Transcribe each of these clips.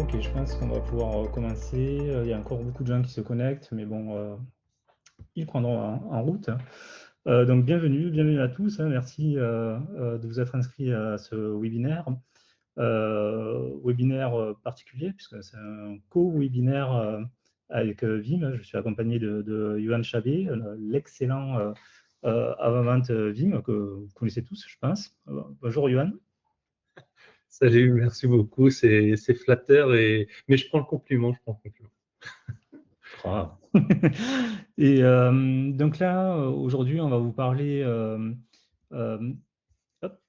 Ok, je pense qu'on va pouvoir commencer. Il y a encore beaucoup de gens qui se connectent, mais bon, ils prendront en route. Donc, bienvenue à tous, hein. Merci de vous être inscrits à ce webinaire. Webinaire particulier, puisque c'est un co-webinaire avec Vim. Je suis accompagné de Johan Chabet, l'excellent avant-vente Vim, que vous connaissez tous, je pense. Bonjour Johan. Salut, merci beaucoup, c'est flatteur, mais je prends le compliment, je prends le compliment. Ah. Et donc là, aujourd'hui, on va vous parler. Hop,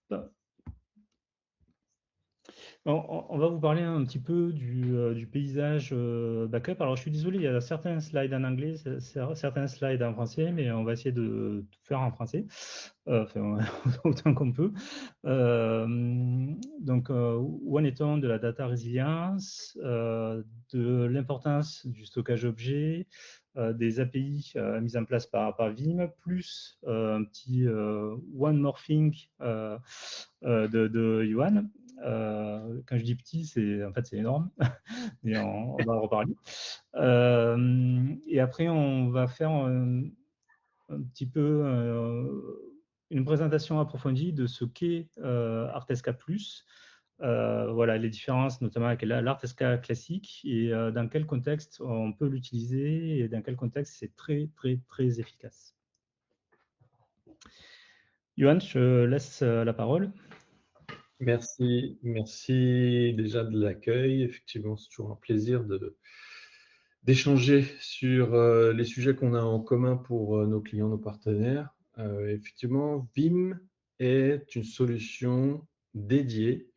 on va vous parler un petit peu du paysage backup. Alors, je suis désolé, il y a certains slides en anglais, certains slides en français, mais on va essayer de tout faire en français, enfin, autant qu'on peut. Donc, où en est-on de la data résilience, de l'importance du stockage objet, des API mises en place par Vim, plus un petit one more thing de Yuan. Quand je dis petit, en fait c'est énorme, mais on va en reparler. Et après, on va faire un petit peu une présentation approfondie de ce qu'est Artesca Plus. Voilà les différences, notamment avec l'Artesca classique, et dans quel contexte on peut l'utiliser et dans quel contexte c'est très, très, très efficace. Johan, je laisse la parole. Merci déjà de l'accueil. Effectivement, c'est toujours un plaisir d'échanger sur les sujets qu'on a en commun pour nos clients, nos partenaires. Effectivement, Vim est une solution dédiée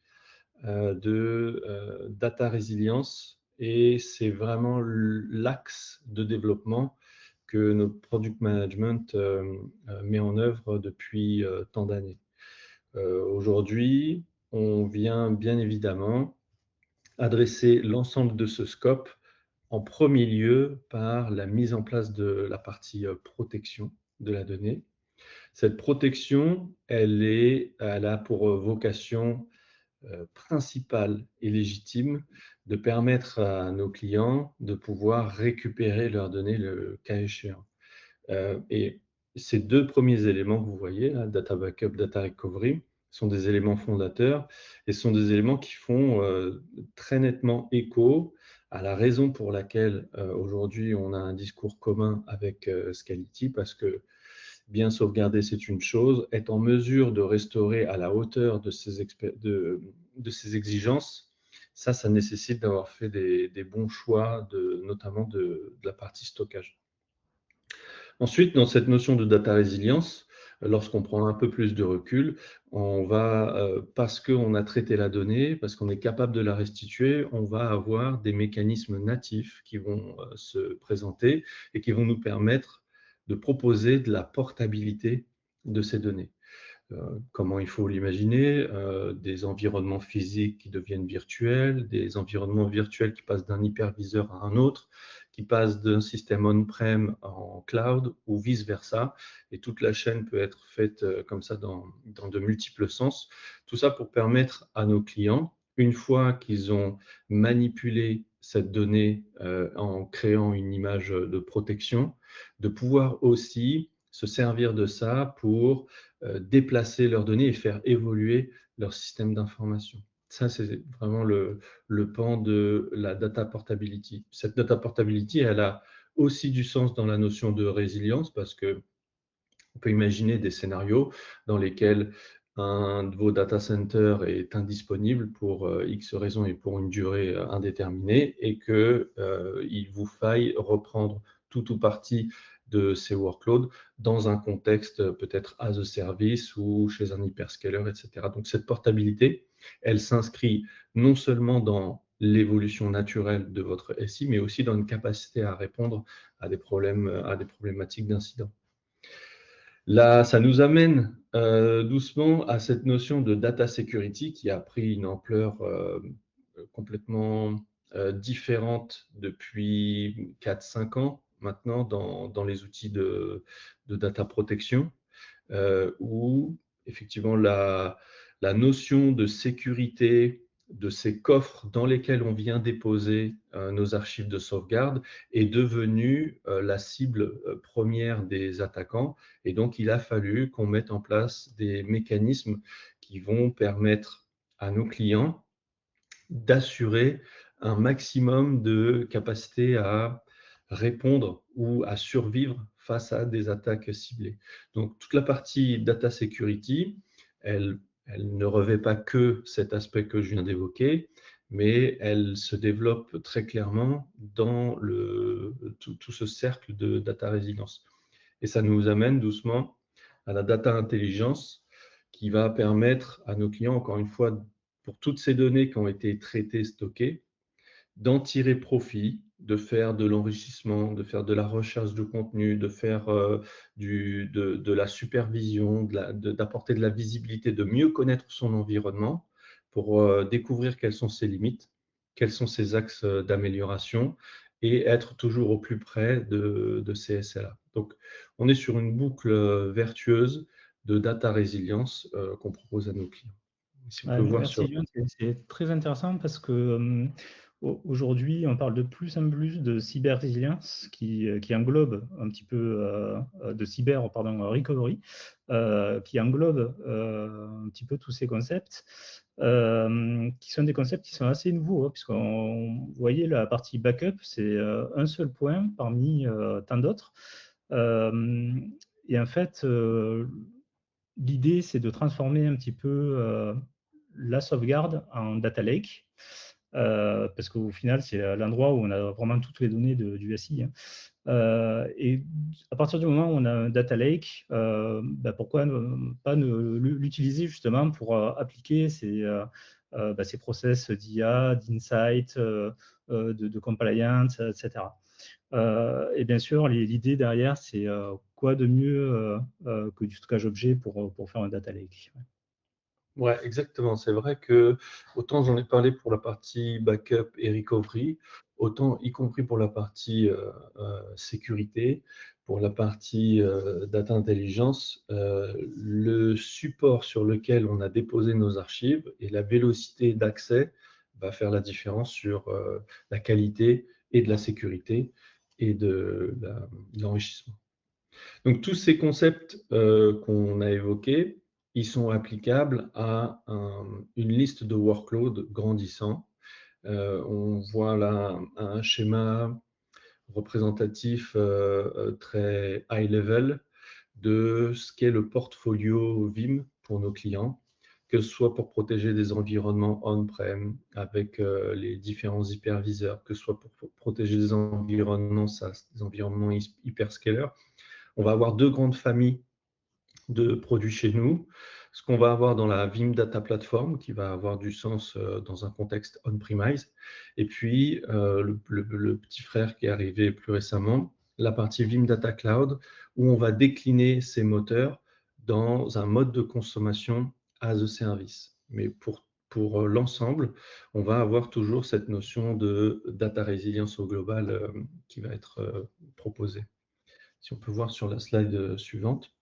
de data résilience et c'est vraiment l'axe de développement que notre product management met en œuvre depuis tant d'années. Aujourd'hui, on vient bien évidemment adresser l'ensemble de ce scope en premier lieu par la mise en place de la partie protection de la donnée. Cette protection, elle a pour vocation principale et légitime de permettre à nos clients de pouvoir récupérer leurs données le cas échéant. Et ces deux premiers éléments que vous voyez, là, data backup, data recovery, sont des éléments fondateurs et sont des éléments qui font très nettement écho à la raison pour laquelle aujourd'hui on a un discours commun avec Scality, parce que bien sauvegarder, c'est une chose. Être en mesure de restaurer à la hauteur de ces exigences, ça nécessite d'avoir fait des bons choix, notamment de la partie stockage. Ensuite, dans cette notion de data résilience, lorsqu'on prend un peu plus de recul, on va, parce qu'on a traité la donnée, parce qu'on est capable de la restituer, on va avoir des mécanismes natifs qui vont se présenter et qui vont nous permettre de proposer de la portabilité de ces données. Comment il faut l'imaginer, des environnements physiques qui deviennent virtuels, des environnements virtuels qui passent d'un hyperviseur à un autre, qui passent d'un système on-prem en cloud ou vice-versa. Et toute la chaîne peut être faite comme ça dans de multiples sens. Tout ça pour permettre à nos clients, une fois qu'ils ont manipulé cette donnée en créant une image de protection, de pouvoir aussi se servir de ça pour déplacer leurs données et faire évoluer leur système d'information. Ça, c'est vraiment le pan de la data portability. Cette data portability, elle a aussi du sens dans la notion de résilience parce que on peut imaginer des scénarios dans lesquels un de vos data centers est indisponible pour X raisons et pour une durée indéterminée et qu'il vous faille reprendre tout ou partie de ces workloads dans un contexte peut-être as a service ou chez un hyperscaler, etc. Donc cette portabilité, elle s'inscrit non seulement dans l'évolution naturelle de votre SI, mais aussi dans une capacité à répondre à des problématiques d'incident. Là, ça nous amène doucement à cette notion de data security qui a pris une ampleur complètement différente depuis 4-5 ans maintenant dans les outils de data protection, où effectivement la notion de sécurité, de ces coffres dans lesquels on vient déposer nos archives de sauvegarde est devenue la cible première des attaquants. Et donc, il a fallu qu'on mette en place des mécanismes qui vont permettre à nos clients d'assurer un maximum de capacité à répondre ou à survivre face à des attaques ciblées. Donc, toute la partie data security, elle ne revêt pas que cet aspect que je viens d'évoquer, mais elle se développe très clairement dans tout ce cercle de data résilience. Et ça nous amène doucement à la data intelligence qui va permettre à nos clients, encore une fois, pour toutes ces données qui ont été traitées, stockées, d'en tirer profit, de faire de l'enrichissement, de faire de la recherche de contenu, de faire de la supervision, d'apporter de la visibilité, de mieux connaître son environnement pour découvrir quelles sont ses limites, quels sont ses axes d'amélioration et être toujours au plus près de ces SLA. Donc, on est sur une boucle vertueuse de data résilience qu'on propose à nos clients. Si on peut voir Merci sur... Julien, c'est très intéressant parce que aujourd'hui on parle de plus en plus de cyber-résilience qui englobe un petit peu de cyber, pardon, recovery, qui englobe un petit peu tous ces concepts, qui sont des concepts qui sont assez nouveaux, hein, puisqu'on voyait la partie backup, c'est un seul point parmi tant d'autres. Et en fait, l'idée, c'est de transformer un petit peu la sauvegarde en data lake, parce qu'au final, c'est l'endroit où on a vraiment toutes les données du SI. Hein. Et à partir du moment où on a un data lake, pourquoi pas l'utiliser justement pour appliquer ces process d'IA, d'insight, de compliance, etc. Et bien sûr, l'idée derrière, c'est quoi de mieux que du stockage objet pour faire un data lake. Ouais, exactement. C'est vrai que autant j'en ai parlé pour la partie backup et recovery, autant y compris pour la partie sécurité, pour la partie data intelligence, le support sur lequel on a déposé nos archives et la vélocité d'accès va faire la différence sur la qualité et de la sécurité et de l'enrichissement. Donc tous ces concepts qu'on a évoqués, ils sont applicables à une liste de workloads grandissant. On voit là un schéma représentatif très high level de ce qu'est le portfolio Vim pour nos clients, que ce soit pour protéger des environnements on-prem avec les différents hyperviseurs, que ce soit pour protéger des environnements SaaS, des environnements hyperscalers. On va avoir deux grandes familles de produits chez nous. Ce qu'on va avoir dans la Vim Data Platform, qui va avoir du sens dans un contexte on-premise. Et puis, le petit frère qui est arrivé plus récemment, la partie Vim Data Cloud, où on va décliner ces moteurs dans un mode de consommation as a service. Mais pour l'ensemble, on va avoir toujours cette notion de data résilience au global qui va être proposée. Si on peut voir sur la slide suivante,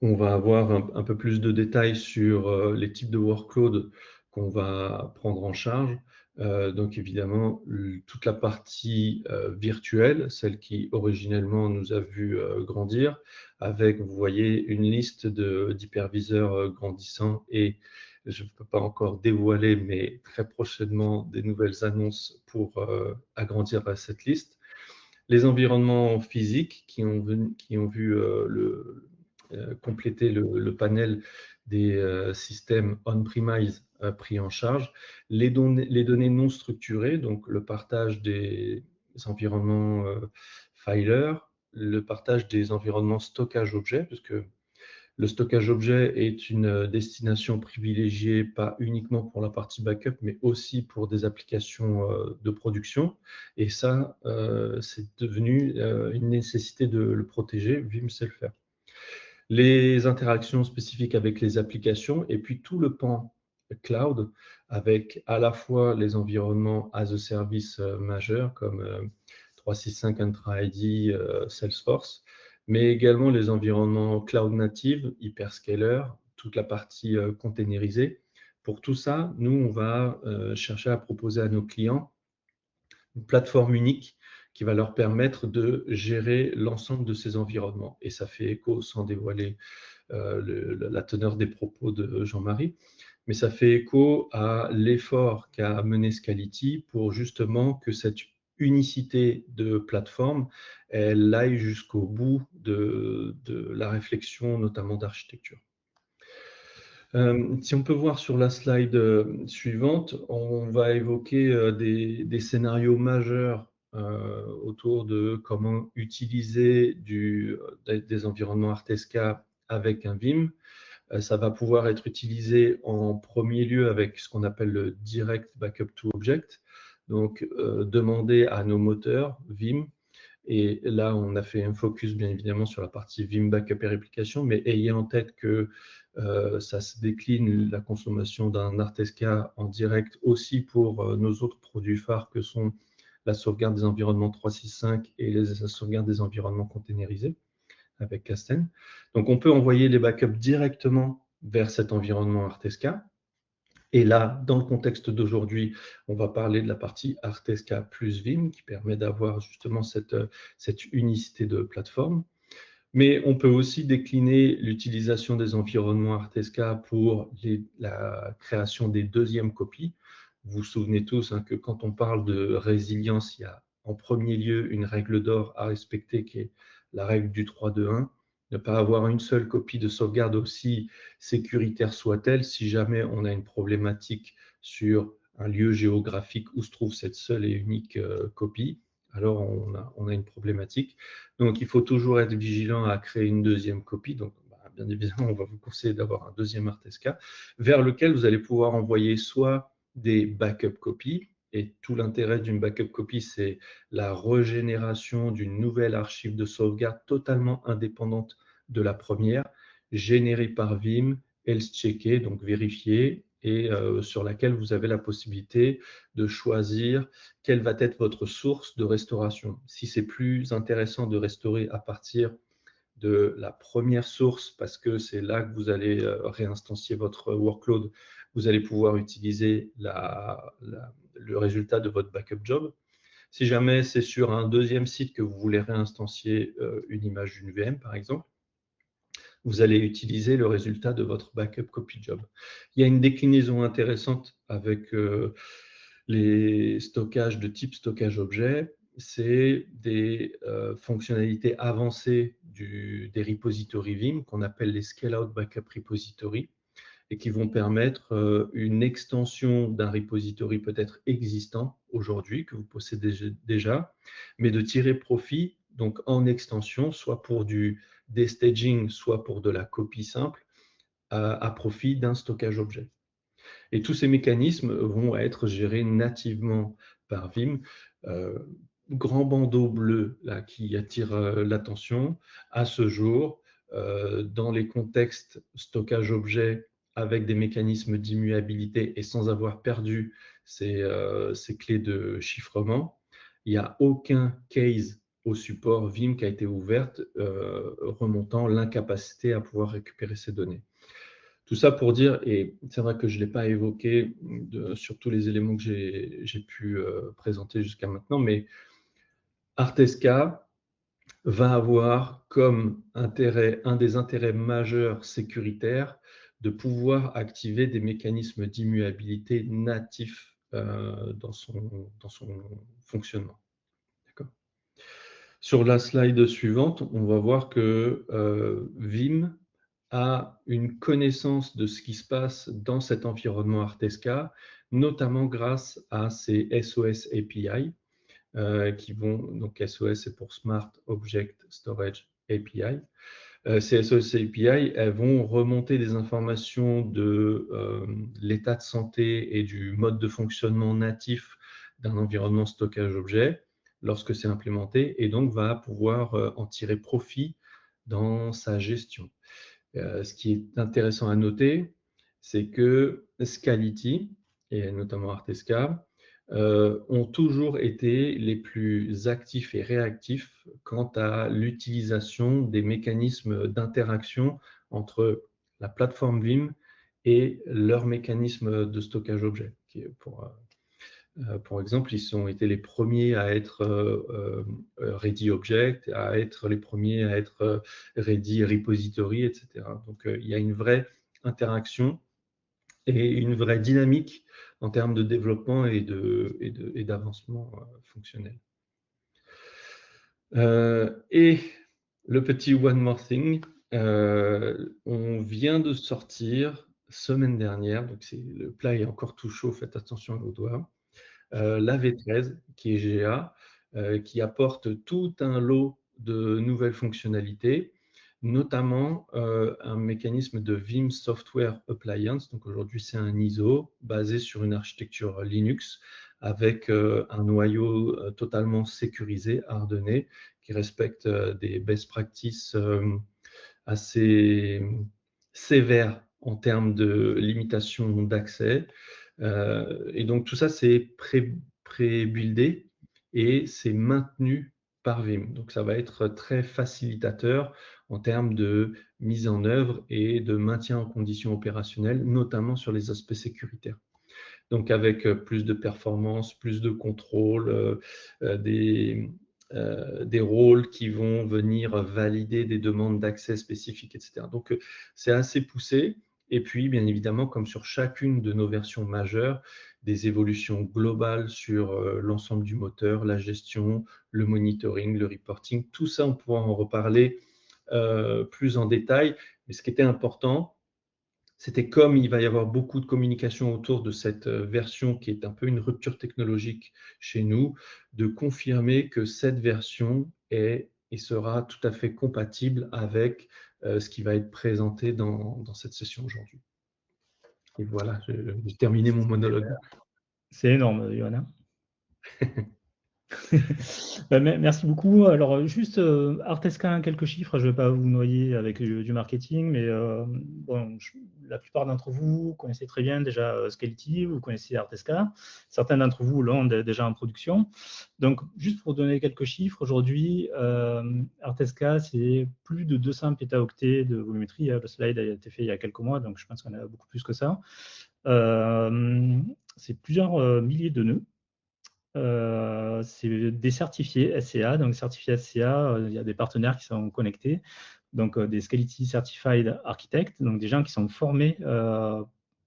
on va avoir un peu plus de détails sur les types de workloads qu'on va prendre en charge. Donc évidemment, toute la partie virtuelle, celle qui originellement nous a vu grandir, avec, vous voyez, une liste d'hyperviseurs grandissants et je ne peux pas encore dévoiler, mais très prochainement, des nouvelles annonces pour agrandir cette liste. Les environnements physiques qui ont vu compléter le panel des systèmes on-premise pris en charge, les données non structurées, donc le partage des environnements filer, le partage des environnements stockage objet, puisque le stockage objet est une destination privilégiée, pas uniquement pour la partie backup, mais aussi pour des applications de production. Et ça, c'est devenu une nécessité de le protéger. Vim sait le faire. Les interactions spécifiques avec les applications et puis tout le pan cloud avec à la fois les environnements as a service majeurs comme 365 Entra ID, Salesforce, mais également les environnements cloud native, hyperscaler, toute la partie containerisée Pour tout ça, nous, on va chercher à proposer à nos clients une plateforme unique qui va leur permettre de gérer l'ensemble de ces environnements. Et ça fait écho, sans dévoiler la teneur des propos de Jean-Marie, mais ça fait écho à l'effort qu'a mené Scality pour justement que cette unicité de plateforme, elle aille jusqu'au bout de la réflexion, notamment d'architecture. Si on peut voir sur la slide suivante, on va évoquer des scénarios majeurs autour de comment utiliser des environnements Artesca avec un Vim. Ça va pouvoir être utilisé en premier lieu avec ce qu'on appelle le Direct Backup to Object. Donc, demander à nos moteurs Vim, et là, on a fait un focus bien évidemment sur la partie Vim Backup et réplication, mais ayez en tête que ça se décline la consommation d'un Artesca en direct aussi pour nos autres produits phares que sont la sauvegarde des environnements 365 et la sauvegarde des environnements containerisés avec Kasten. Donc, on peut envoyer les backups directement vers cet environnement Artesca. Et là, dans le contexte d'aujourd'hui, on va parler de la partie Artesca plus Vim qui permet d'avoir justement cette unicité de plateforme. Mais on peut aussi décliner l'utilisation des environnements Artesca pour la création des deuxièmes copies. Vous vous souvenez tous que quand on parle de résilience, il y a en premier lieu une règle d'or à respecter qui est la règle du 3-2-1. Ne pas avoir une seule copie de sauvegarde, aussi sécuritaire soit-elle, si jamais on a une problématique sur un lieu géographique où se trouve cette seule et unique copie, alors on a une problématique. Donc, il faut toujours être vigilant à créer une deuxième copie. Donc, bien évidemment, on va vous conseiller d'avoir un deuxième Artesca vers lequel vous allez pouvoir envoyer soit des backup copies, et tout l'intérêt d'une backup copie, c'est la régénération d'une nouvelle archive de sauvegarde totalement indépendante de la première, générée par Vim, else-checkée, donc vérifiée, et sur laquelle vous avez la possibilité de choisir quelle va être votre source de restauration. Si c'est plus intéressant de restaurer à partir de la première source, parce que c'est là que vous allez réinstancier votre workload, vous allez pouvoir utiliser le résultat de votre backup job. Si jamais c'est sur un deuxième site que vous voulez réinstancier une image d'une VM, par exemple, vous allez utiliser le résultat de votre backup copy job. Il y a une déclinaison intéressante avec les stockages de type stockage objet. C'est des fonctionnalités avancées des repositories Vim qu'on appelle les Scale-out Backup Repository et qui vont permettre une extension d'un repository peut-être existant aujourd'hui, que vous possédez déjà, mais de tirer profit donc en extension, soit pour du destaging, soit pour de la copie simple, à profit d'un stockage objet. Et tous ces mécanismes vont être gérés nativement par Vim. Grand bandeau bleu là, qui attire l'attention. À ce jour, dans les contextes stockage objet avec des mécanismes d'immuabilité et sans avoir perdu ces clés de chiffrement, il n'y a aucun case au support Vim qui a été ouverte remontant l'incapacité à pouvoir récupérer ces données. Tout ça pour dire, et c'est vrai que je ne l'ai pas évoqué sur tous les éléments que j'ai pu présenter jusqu'à maintenant, mais Artesca va avoir comme intérêt, un des intérêts majeurs sécuritaires, de pouvoir activer des mécanismes d'immuabilité natifs dans son fonctionnement. Sur la slide suivante, on va voir que Vim a une connaissance de ce qui se passe dans cet environnement Artesca, notamment grâce à ces SOS API qui vont, donc SOS c'est pour Smart Object Storage API. Ces SOS API, elles vont remonter des informations de l'état de santé et du mode de fonctionnement natif d'un environnement stockage objet lorsque c'est implémenté, et donc va pouvoir en tirer profit dans sa gestion. Ce qui est intéressant à noter, c'est que Scality, et notamment Artesca, ont toujours été les plus actifs et réactifs quant à l'utilisation des mécanismes d'interaction entre la plateforme Vim et leur mécanisme de stockage objet. Pour exemple, ils ont été les premiers à être ready object, à être les premiers à être ready repository, etc. Donc, il y a une vraie interaction et une vraie dynamique en termes de développement et d'avancement fonctionnel. Et le petit one more thing, on vient de sortir semaine dernière, donc le plat est encore tout chaud, faites attention aux doigts, la V13 qui est GA, qui apporte tout un lot de nouvelles fonctionnalités, notamment un mécanisme de Vim Software Appliance. Donc aujourd'hui, c'est un ISO basé sur une architecture Linux avec un noyau totalement sécurisé, hardené, qui respecte des best practices assez sévères en termes de limitation d'accès. Et donc tout ça, c'est pré-buildé et c'est maintenu par Vim. Donc ça va être très facilitateur en termes de mise en œuvre et de maintien en conditions opérationnelles, notamment sur les aspects sécuritaires. Donc avec plus de performance, plus de contrôle, des rôles qui vont venir valider des demandes d'accès spécifiques, etc. Donc c'est assez poussé. Et puis, bien évidemment, comme sur chacune de nos versions majeures, des évolutions globales sur l'ensemble du moteur, la gestion, le monitoring, le reporting, tout ça, on pourra en reparler plus en détail. Mais ce qui était important, c'était comme il va y avoir beaucoup de communication autour de cette version qui est un peu une rupture technologique chez nous, de confirmer que cette version est et sera tout à fait compatible avec ce qui va être présenté dans cette session aujourd'hui. Et voilà, j'ai terminé mon monologue. C'est énorme, Johanna. Merci beaucoup. Alors, juste Artesca, quelques chiffres. Je ne vais pas vous noyer avec du marketing, mais bon, la plupart d'entre vous connaissez très bien déjà Scality, vous connaissez Artesca. Certains d'entre vous l'ont déjà en production. Donc, juste pour donner quelques chiffres, aujourd'hui, Artesca, c'est plus de 200 pétaoctets de volumétrie. Le slide a été fait il y a quelques mois, donc je pense qu'on a beaucoup plus que ça. C'est plusieurs milliers de nœuds. C'est des certifiés SCA. Donc, certifiés SCA, il y a des partenaires qui sont connectés. Donc, des Scality Certified Architects, donc des gens qui sont formés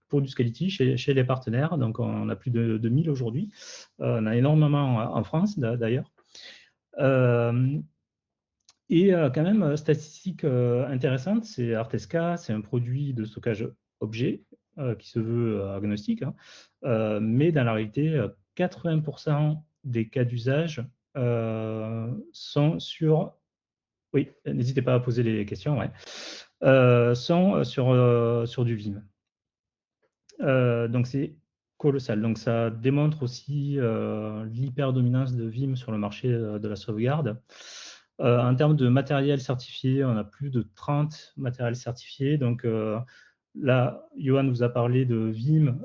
pour du Scality chez les partenaires. Donc, on a plus de 1000 aujourd'hui. On a énormément en France, d'ailleurs. Et quand même, statistique intéressante, c'est Artesca, c'est un produit de stockage objet qui se veut agnostique, hein, mais dans la réalité, 80% des cas d'usage sont sur... Oui, n'hésitez pas à poser les questions, ouais. Sont sur du Vim. Donc c'est colossal. Donc ça démontre aussi l'hyperdominance de Vim sur le marché de la sauvegarde. En termes de matériel certifié, on a plus de 30 matériels certifiés. Donc là, Johan vous a parlé de Vim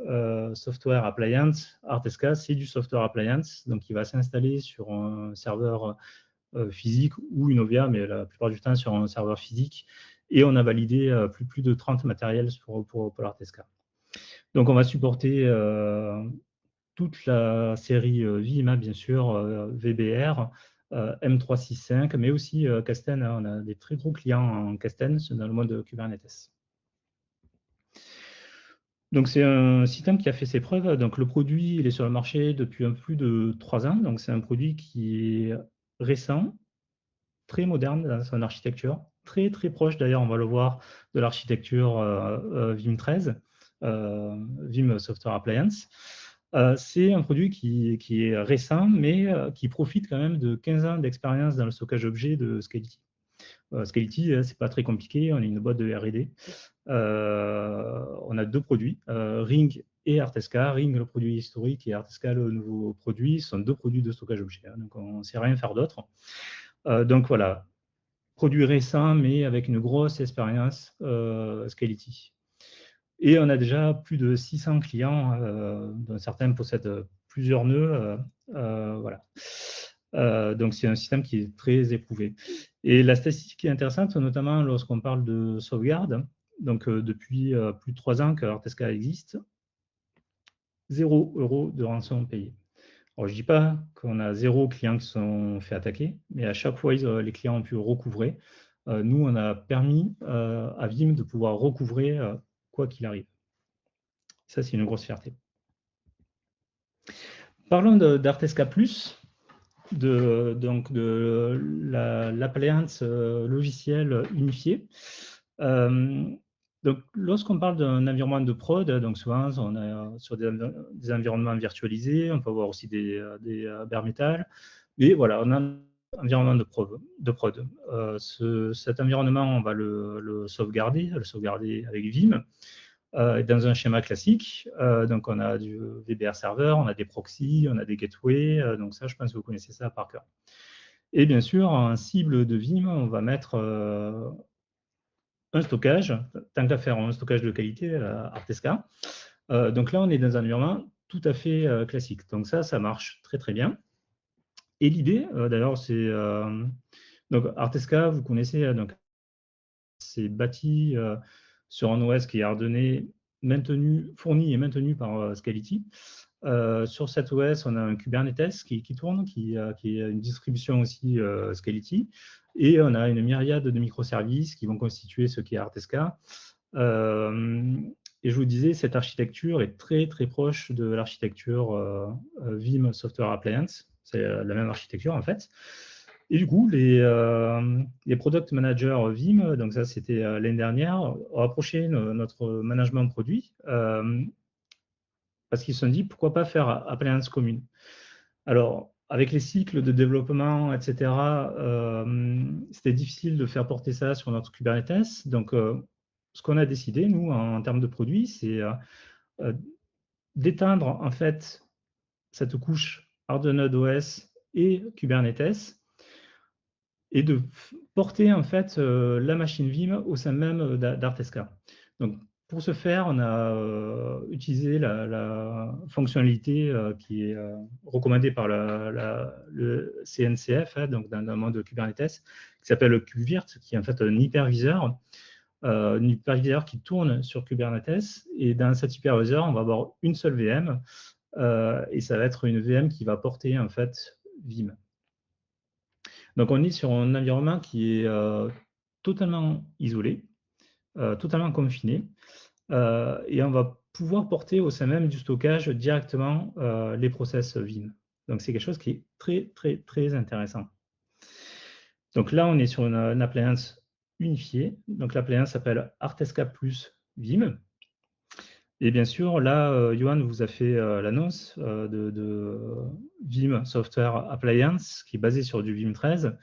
Software Appliance. Artesca, c'est du Software Appliance, donc il va s'installer sur un serveur physique ou une OVA, mais la plupart du temps sur un serveur physique. Et on a validé plus de 30 matériels pour l'Artesca. Donc on va supporter toute la série Vim, bien sûr, VBR, M365, mais aussi Kasten. On a des très gros clients en Kasten dans le mode Kubernetes. Donc c'est un système qui a fait ses preuves. Donc le produit, il est sur le marché depuis plus de 3 ans. Donc c'est un produit qui est récent, très moderne dans son architecture, très très proche d'ailleurs, on va le voir, de l'architecture Vim 13, Vim Software Appliance. C'est un produit qui est récent, mais qui profite quand même de 15 ans d'expérience dans le stockage objet de Scality. Scality, c'est pas très compliqué, on est une boîte de R&D. On a deux produits, Ring et Artesca. Ring, le produit historique, et Artesca, le nouveau produit, sont deux produits de stockage objet. Hein, donc on ne sait rien faire d'autre. Donc voilà, produit récent, mais avec une grosse expérience Scality. Et on a déjà plus de 600 clients, dont certains possèdent plusieurs nœuds. Voilà. Donc c'est un système qui est très éprouvé. Et la statistique qui est intéressante, notamment lorsqu'on parle de sauvegarde, donc depuis plus de 3 ans que Artesca existe, 0 € de rançon payé. Alors, je ne dis pas qu'on a 0 clients qui se sont fait attaquer, mais à chaque fois, les clients ont pu recouvrer. Nous, on a permis à Vim de pouvoir recouvrer quoi qu'il arrive. Ça, c'est une grosse fierté. Parlons d'Artesca Plus, donc de l'appliance logicielle unifiée. Donc, lorsqu'on parle d'un environnement de prod, donc souvent on est sur des environnements virtualisés, on peut avoir aussi des bare metal, mais voilà, on a un environnement de prod. Cet environnement, on va le sauvegarder avec Vim. Dans un schéma classique, donc on a du VBR serveur, on a des proxys, on a des gateways, donc ça, je pense que vous connaissez ça par cœur. Et bien sûr, en cible de Vim, on va mettre un stockage, tant qu'à faire un stockage de qualité, Artesca. Donc là, on est dans un environnement tout à fait classique. Donc ça marche très très bien. Et l'idée, d'ailleurs, c'est donc Artesca, vous connaissez, donc c'est bâti sur un OS qui est hardené, fourni et maintenu par Scality. Sur cet OS, on a un Kubernetes qui tourne, qui est une distribution aussi Scality, et on a une myriade de microservices qui vont constituer ce qui est Artesca. Et je vous disais, cette architecture est très très proche de l'architecture Vim Software Appliance. C'est la même architecture en fait. Et du coup, les product managers Vim, donc ça c'était l'année dernière, ont approché notre management produit parce qu'ils se sont dit pourquoi pas faire appliance commune. Alors, avec les cycles de développement, etc., c'était difficile de faire porter ça sur notre Kubernetes. Donc, ce qu'on a décidé, nous, en termes de produits, c'est d'éteindre en fait cette couche Hardened OS et Kubernetes et de porter en fait la machine Vim au sein même d'Artesca. Donc, pour ce faire, on a utilisé la fonctionnalité qui est recommandée par le CNCF, donc dans le monde de Kubernetes, qui s'appelle le KubeVirt, qui est en fait un hyperviseur qui tourne sur Kubernetes. Et dans cet hyperviseur, on va avoir une seule VM, et ça va être une VM qui va porter en fait Vim. Donc on est sur un environnement qui est totalement isolé, totalement confiné, et on va pouvoir porter au sein même du stockage directement les process Vim. Donc c'est quelque chose qui est très très très intéressant. Donc là on est sur une appliance unifiée. Donc l'appliance s'appelle Artesca Plus Vim. Et bien sûr, là, Johan vous a fait l'annonce de Vim Software Appliance, qui est basé sur du Vim 13.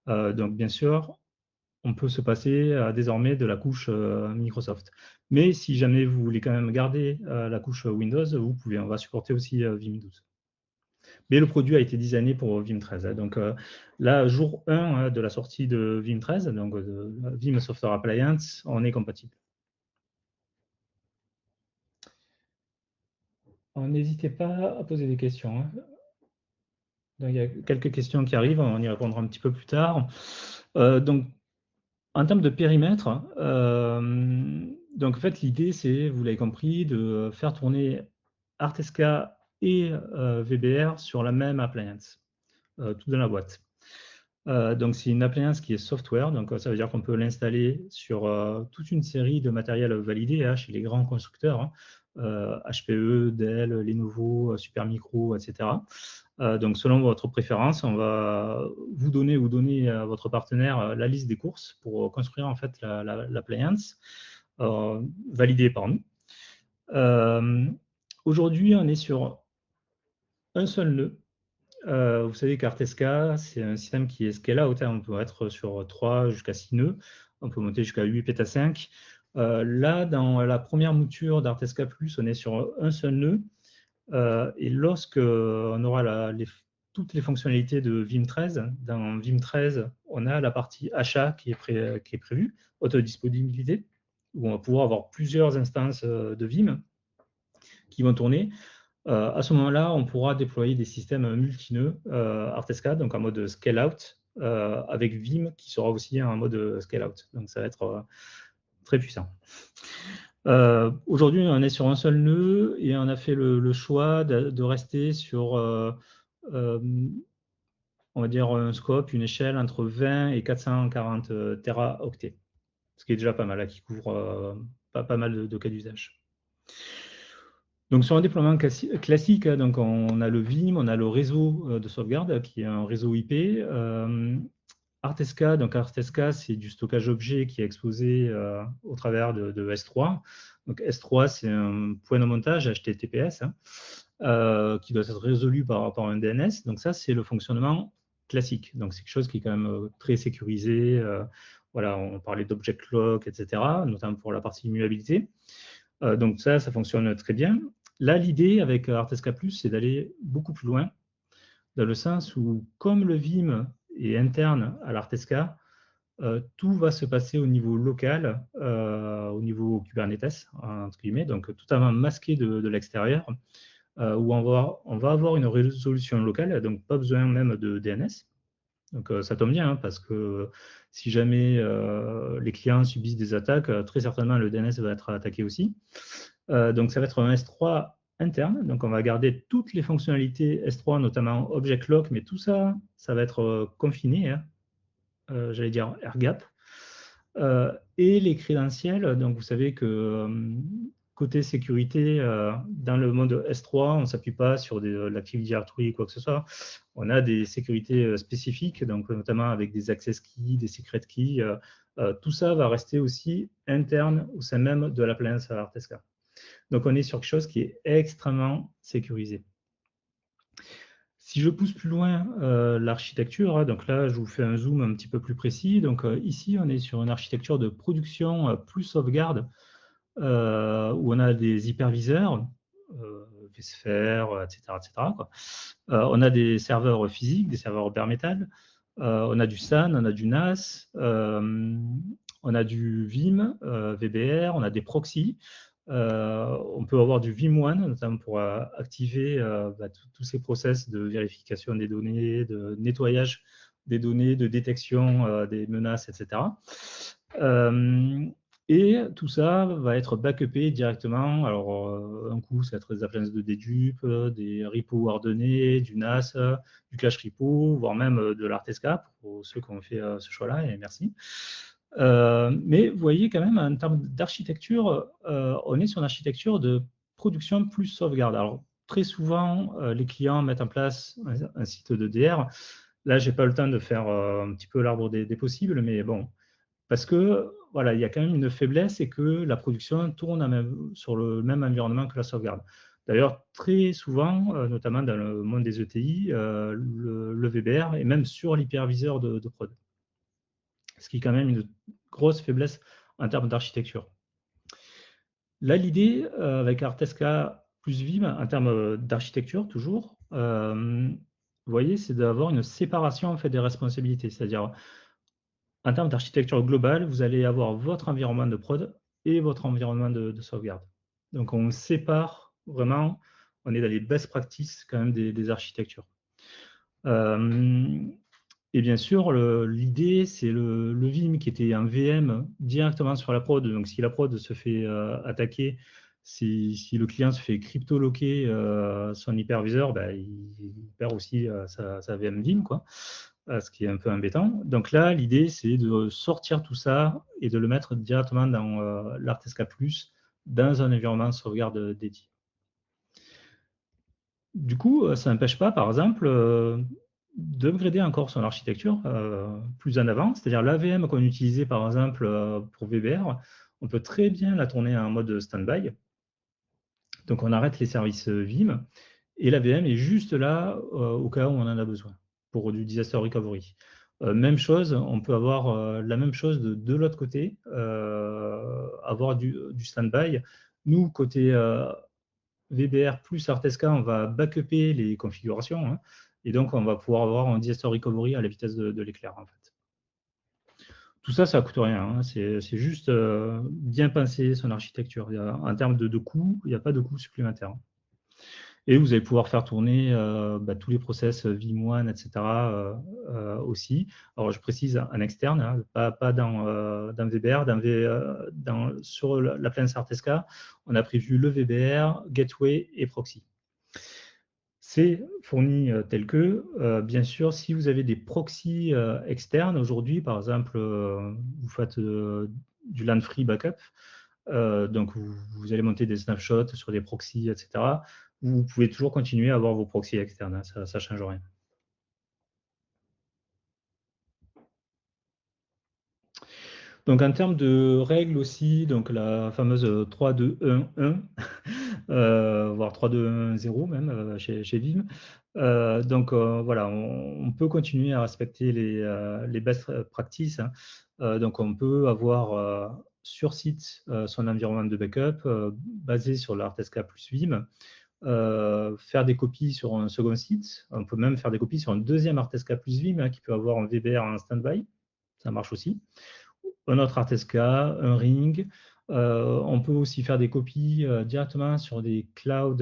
Donc, bien sûr, on peut se passer désormais de la couche Microsoft. Mais si jamais vous voulez quand même garder la couche Windows, vous pouvez. On va supporter aussi Vim 12. Mais le produit a été designé pour Vim 13. Donc là, jour 1 de la sortie de Vim 13, donc de Vim Software Appliance, on est compatible. N'hésitez pas à poser des questions. Donc, il y a quelques questions qui arrivent, on y répondra un petit peu plus tard. Donc, en termes de périmètre, donc en fait, l'idée, c'est, vous l'avez compris, de faire tourner Artesca et VBR sur la même appliance, tout dans la boîte. Donc, c'est une appliance qui est software, donc ça veut dire qu'on peut l'installer sur toute une série de matériel validé chez les grands constructeurs, HPE, Dell, Lenovo, Supermicro, etc. Donc, selon votre préférence, on va vous donner à votre partenaire la liste des courses pour construire en fait l'appliance validée par nous. Aujourd'hui, on est sur un seul nœud. Vous savez qu'Artesca, c'est un système qui est scale-out. On peut être sur 3 jusqu'à 6 nœuds. On peut monter jusqu'à 8 pétas 5. Là, dans la première mouture d'Artesca+, on est sur un seul nœud. Et lorsque on aura toutes les fonctionnalités de Vim 13, dans Vim 13, on a la partie achat qui est prévue, autodisponibilité, où on va pouvoir avoir plusieurs instances de Vim qui vont tourner. À ce moment-là, on pourra déployer des systèmes multi-nœuds Artesca, donc en mode scale-out, avec Vim qui sera aussi en mode scale-out. Donc ça va être très puissant. Aujourd'hui, on est sur un seul nœud et on a fait le choix de rester sur, on va dire, un scope, une échelle entre 20 et 440 téraoctets, ce qui est déjà pas mal, là, qui couvre pas mal de cas d'usage. Donc sur un déploiement classique, donc on a le Vim, on a le réseau de sauvegarde qui est un réseau IP. Artesca, donc Artesca, c'est du stockage objet qui est exposé au travers de S3. Donc S3, c'est un point de montage HTTPS qui doit être résolu par un DNS. Donc ça, c'est le fonctionnement classique. Donc c'est quelque chose qui est quand même très sécurisé. Voilà, on parlait d'object lock, etc., notamment pour la partie immutabilité. Donc ça fonctionne très bien. Là, l'idée avec Artesca+, c'est d'aller beaucoup plus loin, dans le sens où, comme le Vim est interne à l'Artesca, tout va se passer au niveau local, au niveau Kubernetes, entre guillemets, donc totalement masqué de l'extérieur, où on va avoir une résolution locale, donc pas besoin même de DNS. Donc ça tombe bien, hein, parce que si jamais les clients subissent des attaques, très certainement le DNS va être attaqué aussi. Donc ça va être un S3 interne, donc on va garder toutes les fonctionnalités S3, notamment Object Lock, mais tout ça, ça va être confiné, hein, j'allais dire air-gap. Et les crédentiels, donc vous savez que côté sécurité, dans le mode S3, on ne s'appuie pas sur l'Active Directory ou quoi que ce soit. On a des sécurités spécifiques, donc notamment avec des access keys, des secret keys. Tout ça va rester aussi interne au sein même de l'appliance Artesca. Donc on est sur quelque chose qui est extrêmement sécurisé. Si je pousse plus loin l'architecture, hein, donc là je vous fais un zoom un petit peu plus précis. Donc ici on est sur une architecture de production plus sauvegarde où on a des hyperviseurs, vSphere, etc. etc. quoi. On a des serveurs physiques, des serveurs bare metal, on a du SAN, on a du NAS, on a du Vim, VBR, on a des proxys. On peut avoir du Vim1, notamment pour activer tous ces process de vérification des données, de nettoyage des données, de détection des menaces, etc. Et tout ça va être backupé directement. Alors, un coup, ça va être des appliances de dedupe, des repos ordonnés, du NAS, du cache repo, voire même de l'Artesca, pour ceux qui ont fait ce choix-là, et merci. Mais vous voyez quand même, en termes d'architecture, on est sur une architecture de production plus sauvegarde. Alors, très souvent, les clients mettent en place un site d'EDR. Là, je n'ai pas le temps de faire un petit peu l'arbre des possibles, mais bon, parce que voilà, il y a quand même une faiblesse, et que la production tourne sur le même environnement que la sauvegarde. D'ailleurs, très souvent, notamment dans le monde des ETI, le VBR est même sur l'hyperviseur de prod. Ce qui est quand même une grosse faiblesse en termes d'architecture. Là, l'idée avec Artesca plus Vim, en termes d'architecture toujours, vous voyez, c'est d'avoir une séparation en fait, des responsabilités. C'est-à-dire, en termes d'architecture globale, vous allez avoir votre environnement de prod et votre environnement de sauvegarde. Donc, on sépare vraiment, on est dans les best practices quand même des architectures. Et bien sûr, l'idée, c'est le Vim qui était un VM directement sur la prod. Donc, si la prod se fait attaquer, si le client se fait crypto-locker son hyperviseur, ben, il perd aussi sa VM Vim, quoi, ce qui est un peu embêtant. Donc là, l'idée, c'est de sortir tout ça et de le mettre directement dans l'Artesca+, dans un environnement de sauvegarde dédié. Du coup, ça n'empêche pas, par exemple, d'upgrader encore son architecture plus en avant, c'est-à-dire l'AVM qu'on utilisait par exemple pour VBR, on peut très bien la tourner en mode stand-by. Donc on arrête les services Vim et l'AVM est juste là au cas où on en a besoin pour du disaster recovery. Même chose, on peut avoir la même chose de l'autre côté, avoir du stand-by. Nous, côté VBR plus Artesca, on va backuper les configurations, hein, et donc on va pouvoir avoir un disaster recovery à la vitesse de l'éclair en fait. Tout ça, ça ne coûte rien, hein, c'est juste bien penser son architecture. En termes de coût, il n'y a pas de coût supplémentaire. Et vous allez pouvoir faire tourner tous les process Vim1, etc. Aussi. Alors, je précise en externe, hein, pas dans VBR. Sur l'appliance Artesca, on a prévu le VBR, Gateway et Proxy. C'est fourni tel que. Bien sûr, si vous avez des proxys externes aujourd'hui, par exemple, vous faites du LAN-free backup, donc vous allez monter des snapshots sur des proxys, etc. Vous pouvez toujours continuer à avoir vos proxys externes, hein, ça ne change rien. Donc en termes de règles aussi, donc la fameuse 3-2-1-1, voire 3-2-1-0 même chez Vim. Voilà, on peut continuer à respecter les best practices, hein. Donc on peut avoir sur site son environnement de backup basé sur l'Artesca plus Vim, faire des copies sur un second site. On peut même faire des copies sur un deuxième Artesca plus Vim, hein, qui peut avoir un VBR en standby. Ça marche aussi. Un autre Artesca, un Ring. On peut aussi faire des copies directement sur des clouds,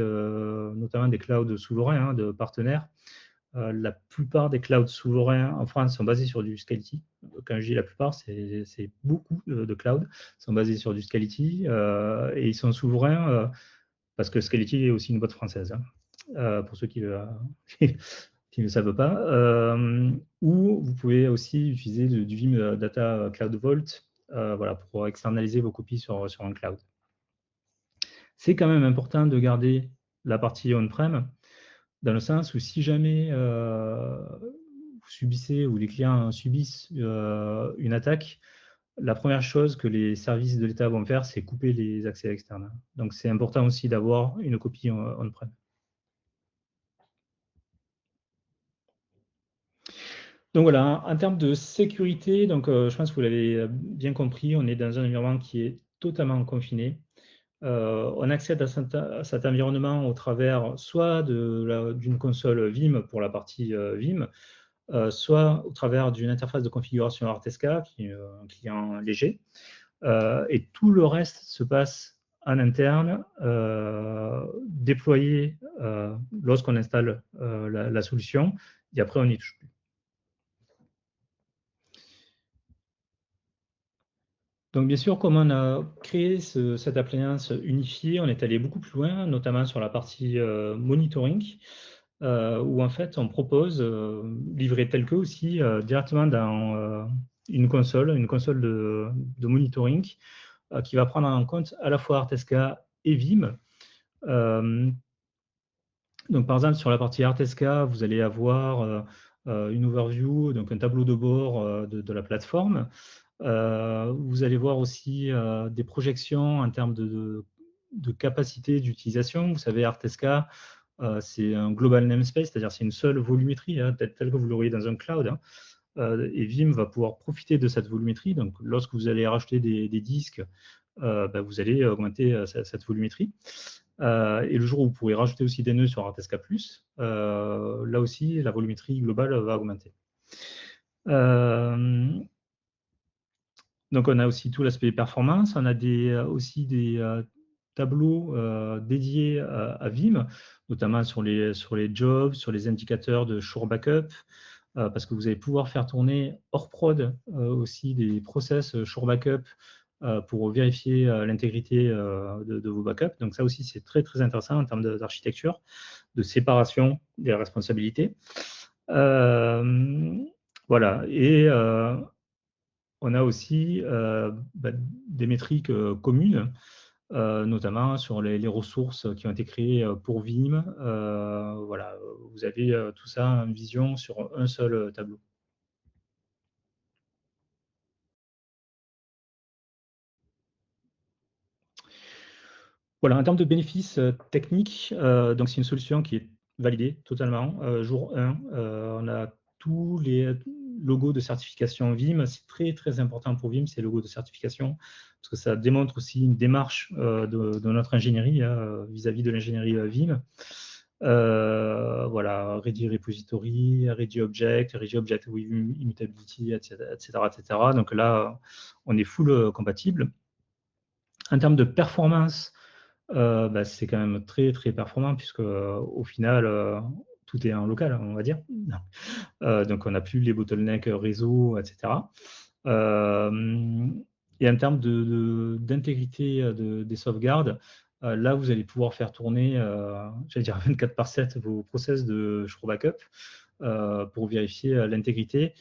notamment des clouds souverains, hein, de partenaires. La plupart des clouds souverains en France sont basés sur du Scality. Quand je dis la plupart, c'est beaucoup de clouds sont basés sur du Scality et ils sont souverains parce que Scality est aussi une boîte française, hein, pour ceux qui ne le savent pas. Ou vous pouvez aussi utiliser du Vim Data Cloud Vault voilà, pour externaliser vos copies sur un cloud. C'est quand même important de garder la partie on-prem, dans le sens où si jamais vous subissez ou les clients subissent une attaque, la première chose que les services de l'État vont faire, c'est couper les accès externes. Donc c'est important aussi d'avoir une copie on-prem. Donc voilà, en termes de sécurité, donc, je pense que vous l'avez bien compris, on est dans un environnement qui est totalement confiné. On accède à cet environnement au travers soit d'une console Vim pour la partie Vim, soit au travers d'une interface de configuration Artesca, qui est un client léger. Et tout le reste se passe en interne, déployé lorsqu'on installe la solution, et après on n'y touche plus. Donc, bien sûr, comme on a créé cette appliance unifiée, on est allé beaucoup plus loin, notamment sur la partie monitoring, où en fait, on propose, livré tel que aussi, directement dans une console de monitoring, qui va prendre en compte à la fois Artesca et Vim. Donc, par exemple, sur la partie Artesca, vous allez avoir une overview, donc un tableau de bord de la plateforme. Vous allez voir aussi des projections en termes de capacité d'utilisation. Vous savez, Artesca, c'est un global namespace, c'est-à-dire c'est une seule volumétrie, hein, telle que vous l'auriez dans un cloud, hein. Et Vim va pouvoir profiter de cette volumétrie. Donc, lorsque vous allez racheter des disques, vous allez augmenter cette volumétrie. Et le jour où vous pourrez rajouter aussi des nœuds sur Artesca+, là aussi, la volumétrie globale va augmenter. Donc, on a aussi tout l'aspect performance. On a aussi des tableaux dédiés à Vim, notamment sur les jobs, sur les indicateurs de Sure Backup, parce que vous allez pouvoir faire tourner hors prod aussi des process Sure Backup pour vérifier l'intégrité de vos backups. Donc, ça aussi, c'est très, très intéressant en termes d'architecture, de séparation des responsabilités. Voilà. Et on a aussi des métriques communes, notamment sur les ressources qui ont été créées pour Vim. Voilà, vous avez tout ça en vision sur un seul tableau. Voilà, en termes de bénéfices techniques, donc c'est une solution qui est validée totalement. Jour 1, on a tous les logos de certification Vim. C'est très, très important pour Vim, ces logos de certification, parce que ça démontre aussi une démarche de notre ingénierie vis-à-vis de l'ingénierie Vim. Voilà, Ready Repository, Ready Object with Immutability, etc., etc. Donc là, on est full compatible. En termes de performance, c'est quand même très très performant puisque au final tout est en local, on va dire. Donc on n'a plus les bottlenecks réseau, etc. Et en termes d'intégrité des sauvegardes, là vous allez pouvoir faire tourner, j'allais dire 24/7 vos process de show backup pour vérifier l'intégrité.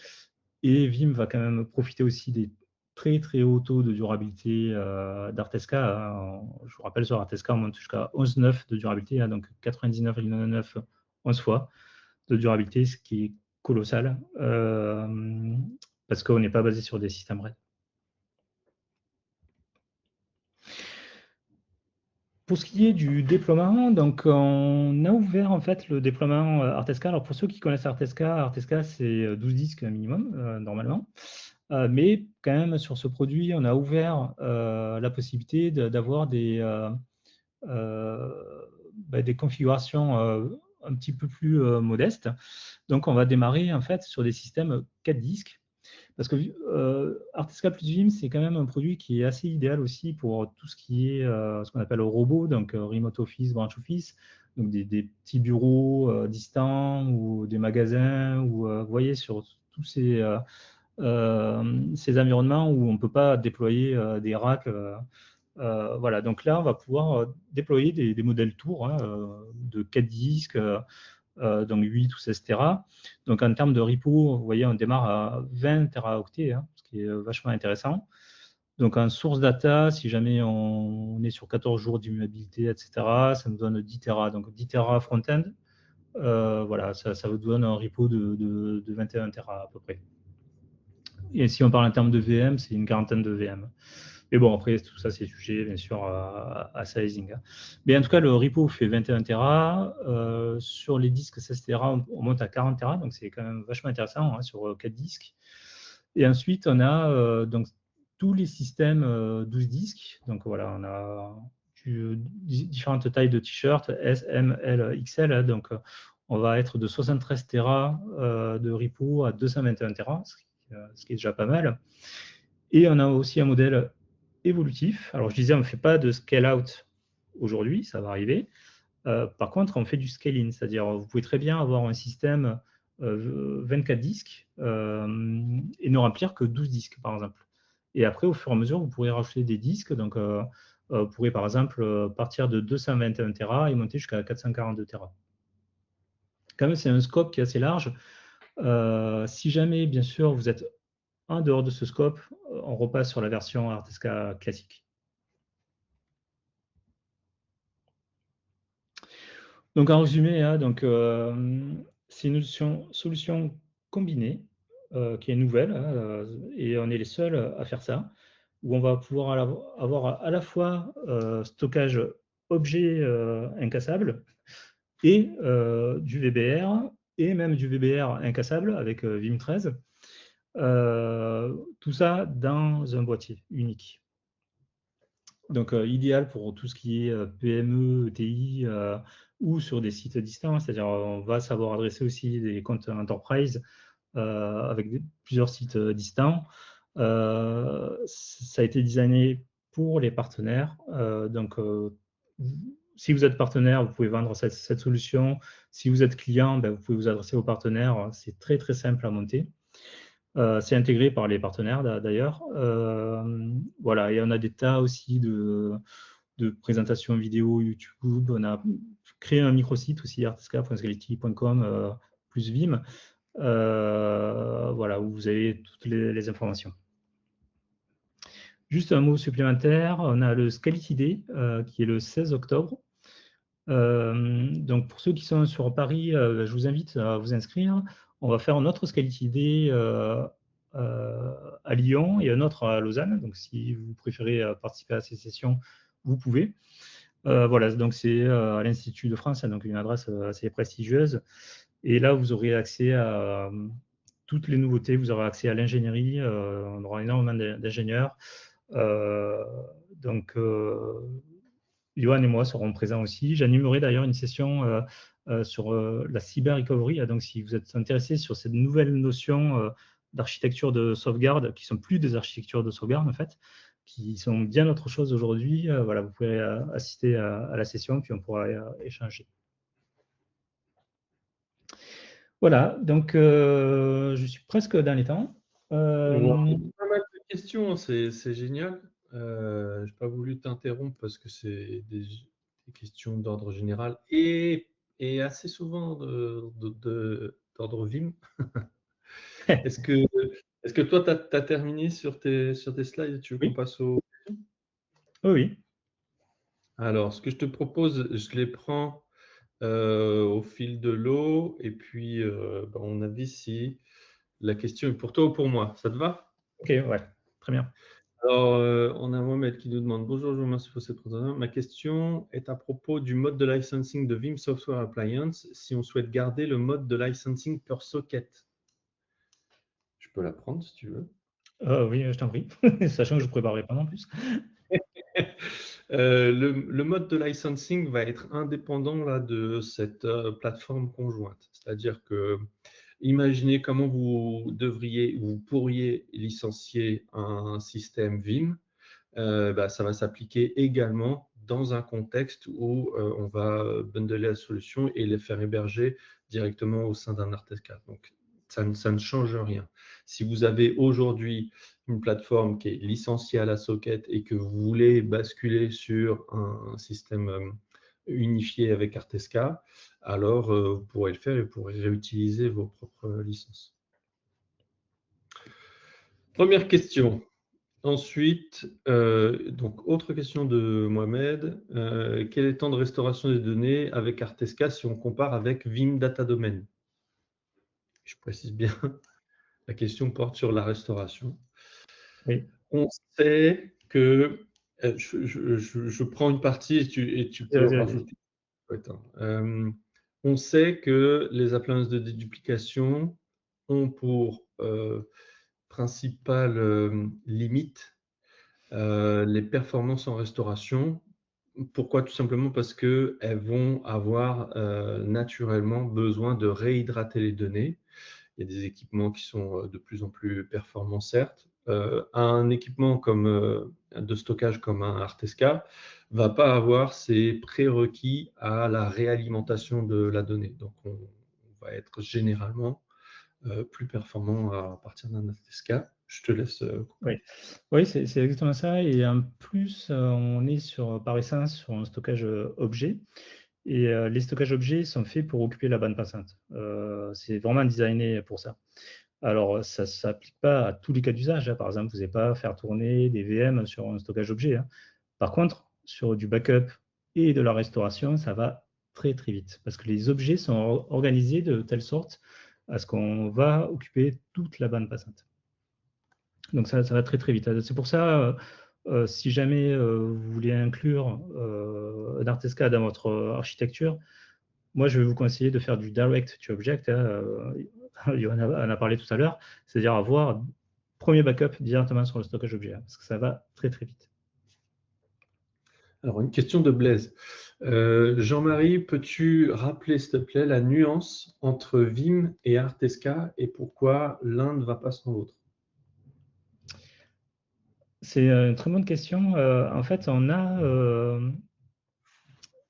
Et Vim va quand même profiter aussi des très très hauts taux de durabilité d'Artesca. Je vous rappelle, sur Artesca, on monte jusqu'à 11,9 de durabilité, donc 99,99 11 fois de durabilité, ce qui est colossal, parce qu'on n'est pas basé sur des systèmes RAID. Pour ce qui est du déploiement, donc on a ouvert en fait le déploiement Artesca. Alors pour ceux qui connaissent Artesca c'est 12 disques minimum normalement. Mais quand même sur ce produit, on a ouvert la possibilité d'avoir des configurations un petit peu plus modestes. Donc on va démarrer en fait sur des systèmes 4 disques. Parce que Artesca plus Vim, c'est quand même un produit qui est assez idéal aussi pour tout ce qui est ce qu'on appelle robot, donc remote office, branch office, donc des petits bureaux distants ou des magasins, ou vous voyez, sur tous ces environnements où on ne peut pas déployer des racks. Voilà, donc là, on va pouvoir déployer des modèles tours de 4 disques, donc 8 ou 16 Tera. Donc en termes de repo, vous voyez, on démarre à 20 teraoctets, ce qui est vachement intéressant. Donc en source data, si jamais on est sur 14 jours d'immutabilité, etc., ça nous donne 10 Tera. Donc 10 Tera front-end, voilà, ça vous donne un repo de 21 Tera à peu près. Et si on parle en termes de VM, c'est une quarantaine de VM. Mais bon, après, tout ça, c'est sujet, bien sûr, à sizing. Mais en tout cas, le repo fait 21 Tera. Sur les disques 16 Tera, on monte à 40 Tera, donc c'est quand même vachement intéressant sur 4 disques. Et ensuite, on a donc tous les systèmes 12 disques. Donc voilà, on a différentes tailles de t-shirts, S, M, L, XL. Donc on va être de 73 Tera de repo à 221 Tera, ce qui est déjà pas mal. Et on a aussi un modèle évolutif. Alors je disais, on ne fait pas de scale-out aujourd'hui, ça va arriver. Par contre, on fait du scale-in, c'est-à-dire vous pouvez très bien avoir un système 24 disques et ne remplir que 12 disques, par exemple. Et après, au fur et à mesure, vous pourrez rajouter des disques. Donc, vous pourrez, par exemple, partir de 221 Tera et monter jusqu'à 442 Tera. Quand même, c'est un scope qui est assez large. Si jamais, bien sûr, vous êtes en dehors de ce scope, on repasse sur la version Artesca classique. Donc en résumé, c'est une solution combinée qui est nouvelle et on est les seuls à faire ça, où on va pouvoir avoir à la fois stockage objet incassable et du VBR, et même du VBR incassable avec Vim 13. Tout ça dans un boîtier unique. Donc, idéal pour tout ce qui est PME, ETI ou sur des sites distants. C'est-à-dire, on va savoir adresser aussi des comptes enterprise avec plusieurs sites distants. Ça a été designé pour les partenaires. Si vous êtes partenaire, vous pouvez vendre cette solution. Si vous êtes client, vous pouvez vous adresser aux partenaires. C'est très, très simple à monter. C'est intégré par les partenaires d'ailleurs. Voilà, et on a des tas aussi de présentations vidéo YouTube. On a créé un microsite aussi, artesca.scality.com plus Vim, voilà, où vous avez toutes les informations. Juste un mot supplémentaire, on a le Scality Day qui est le 16 octobre. Donc pour ceux qui sont sur Paris, je vous invite à vous inscrire. On va faire un autre Scality Day à Lyon et un autre à Lausanne. Donc si vous préférez participer à ces sessions, vous pouvez. Voilà, donc c'est à l'Institut de France, donc une adresse assez prestigieuse. Et là, vous aurez accès à toutes les nouveautés. Vous aurez accès à l'ingénierie. On aura énormément d'ingénieurs. Johan et moi serons présents aussi. J'animerai d'ailleurs une session sur la cyber recovery. Donc, si vous êtes intéressé sur cette nouvelle notion d'architecture de sauvegarde, qui ne sont plus des architectures de sauvegarde en fait, qui sont bien autre chose aujourd'hui, voilà, vous pouvez assister à la session, puis on pourra échanger. Voilà, donc je suis presque dans les temps. Wow, pas mal de questions, c'est génial. Je n'ai pas voulu t'interrompre parce que c'est des questions d'ordre général et assez souvent d'ordre Vim. Est-ce que, est-ce que toi, tu as terminé sur tes slides? Tu veux qu'on Oui, passe au... oui, oui. Alors, ce que je te propose, je les prends au fil de l'eau et puis on a vu si la question est pour toi ou pour moi. Ça te va? Ok, ouais, très bien. Alors, on a Mohamed qui nous demande: Bonjour, je vous remercie pour cette présentation. Ma question est à propos du mode de licensing de Vim Software Appliance si on souhaite garder le mode de licensing per socket. Je peux la prendre si tu veux. Oui, je t'en prie, sachant que je ne préparerai pas en plus. Le mode de licensing va être indépendant là, de cette plateforme conjointe. C'est-à-dire que, imaginez comment vous pourriez licencier un système Vim. Ça va s'appliquer également dans un contexte où on va bundler la solution et les faire héberger directement au sein d'un RTSK. Donc, ça ne change rien. Si vous avez aujourd'hui une plateforme qui est licenciée à la socket et que vous voulez basculer sur un système unifié avec RTSK, alors vous pourrez le faire et vous pourrez réutiliser vos propres licences. Première question. Ensuite, donc autre question de Mohamed, quel est le temps de restauration des données avec Artesca si on compare avec Vim Data Domain? Je précise bien, la question porte sur la restauration. Oui, On sait que, je prends une partie et tu peux vas-y, vas-y. rajouter. On sait que les appliances de déduplication ont pour principale limite les performances en restauration. Pourquoi? Tout simplement parce qu'elles vont avoir naturellement besoin de réhydrater les données. Il y a des équipements qui sont de plus en plus performants, certes. Un équipement de stockage comme un Artesca ne va pas avoir ces prérequis à la réalimentation de la donnée. Donc, on va être généralement plus performant à partir d'un Artesca. Je te laisse Oui, compléter. oui, c'est exactement ça. Et en plus, on est par essence sur un stockage objet. Et les stockages objets sont faits pour occuper la bande passante. C'est vraiment designé pour ça. Alors, ça ne s'applique pas à tous les cas d'usage, hein. Par exemple, vous n'allez pas faire tourner des VM sur un stockage objet, hein. Par contre, sur du backup et de la restauration, ça va très très vite parce que les objets sont organisés de telle sorte à ce qu'on va occuper toute la bande passante. Donc ça va très très vite. C'est pour ça, si jamais vous voulez inclure un Artesca dans votre architecture, moi je vais vous conseiller de faire du direct to object, hein, Johan en a parlé tout à l'heure, c'est-à-dire avoir premier backup directement sur le stockage objet, hein, parce que ça va très très vite. Alors, une question de Blaise. Jean-Marie, peux-tu rappeler, s'il te plaît, la nuance entre Vim et Artesca et pourquoi l'un ne va pas sans l'autre? C'est une très bonne question. En fait,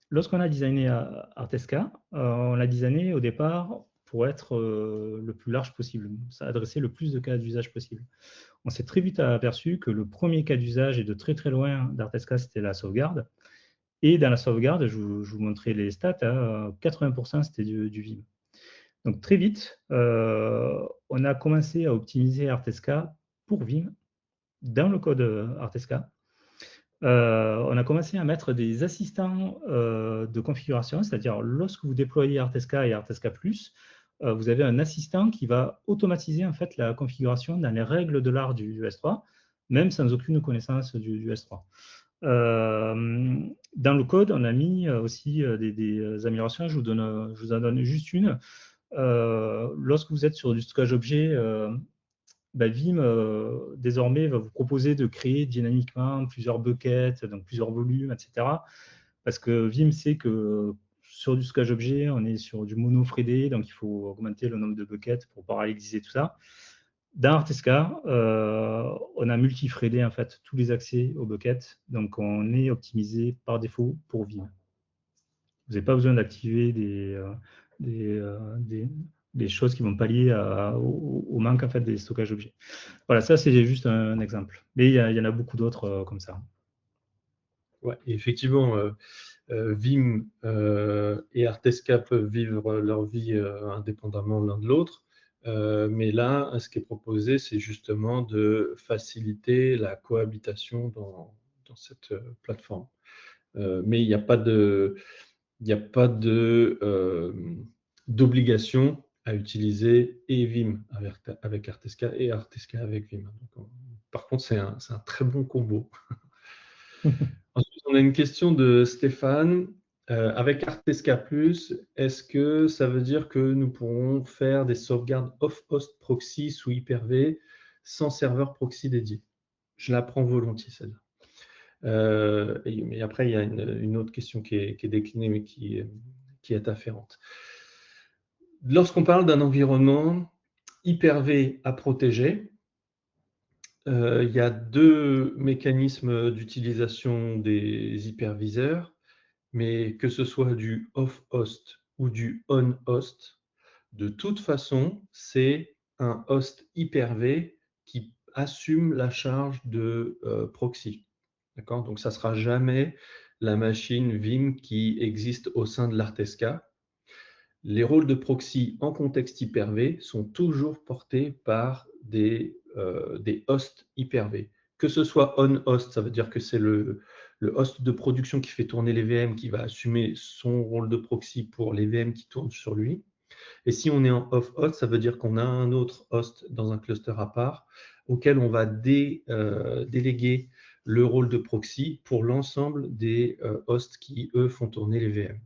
lorsqu'on a designé Artesca, on l'a designé au départ pour être le plus large possible, ça adresser le plus de cas d'usage possible. On s'est très vite aperçu que le premier cas d'usage et de très très loin d'Artesca, c'était la sauvegarde. Et dans la sauvegarde, je vous montrais les stats, hein, 80% c'était du Vim. Donc très vite, on a commencé à optimiser Artesca pour Vim dans le code Artesca. On a commencé à mettre des assistants de configuration, c'est-à-dire lorsque vous déployez Artesca et Artesca+, vous avez un assistant qui va automatiser en fait la configuration dans les règles de l'art du S3, même sans aucune connaissance du S3. Dans le code, on a mis aussi des améliorations. Je vous en donne juste une. Lorsque vous êtes sur du stockage objet, Vim, désormais, va vous proposer de créer dynamiquement plusieurs buckets, donc plusieurs volumes, etc. Parce que Vim sait que sur du stockage objet, on est sur du mono-threadé, donc il faut augmenter le nombre de buckets pour paralléliser tout ça. Dans Artesca, on a multi-threadé en fait tous les accès aux buckets, donc on est optimisé par défaut pour Vim. Vous n'avez pas besoin d'activer des choses qui vont pallier au manque en fait, des stockages objets. Voilà, ça c'est juste un exemple. Mais il y en a beaucoup d'autres comme ça. Ouais, effectivement, Vim et Artesca peuvent vivre leur vie indépendamment l'un de l'autre. Mais là, ce qui est proposé, c'est justement de faciliter la cohabitation dans cette plateforme. Mais il n'y a pas d'obligation à utiliser et Vim avec Artesca et Artesca avec Vim. Donc, par contre, c'est un très bon combo. Ensuite, on a une question de Stéphane. Avec Artesca+, est-ce que ça veut dire que nous pourrons faire des sauvegardes off-host proxy sous Hyper-V sans serveur proxy dédié? Je la prends volontiers, celle-là. Mais après, il y a une autre question qui est déclinée, mais qui est afférente. Lorsqu'on parle d'un environnement Hyper-V à protéger, il y a deux mécanismes d'utilisation des hyperviseurs, mais que ce soit du off-host ou du on-host, de toute façon, c'est un host Hyper-V qui assume la charge de proxy. D'accord? Donc, ça ne sera jamais la machine Vim qui existe au sein de l'Artesca. Les rôles de proxy en contexte Hyper-V sont toujours portés par des hosts Hyper-V. Que ce soit on-host, ça veut dire que c'est le host de production qui fait tourner les VM qui va assumer son rôle de proxy pour les VM qui tournent sur lui. Et si on est en off-host, ça veut dire qu'on a un autre host dans un cluster à part auquel on va déléguer le rôle de proxy pour l'ensemble des hosts qui, eux, font tourner les VM.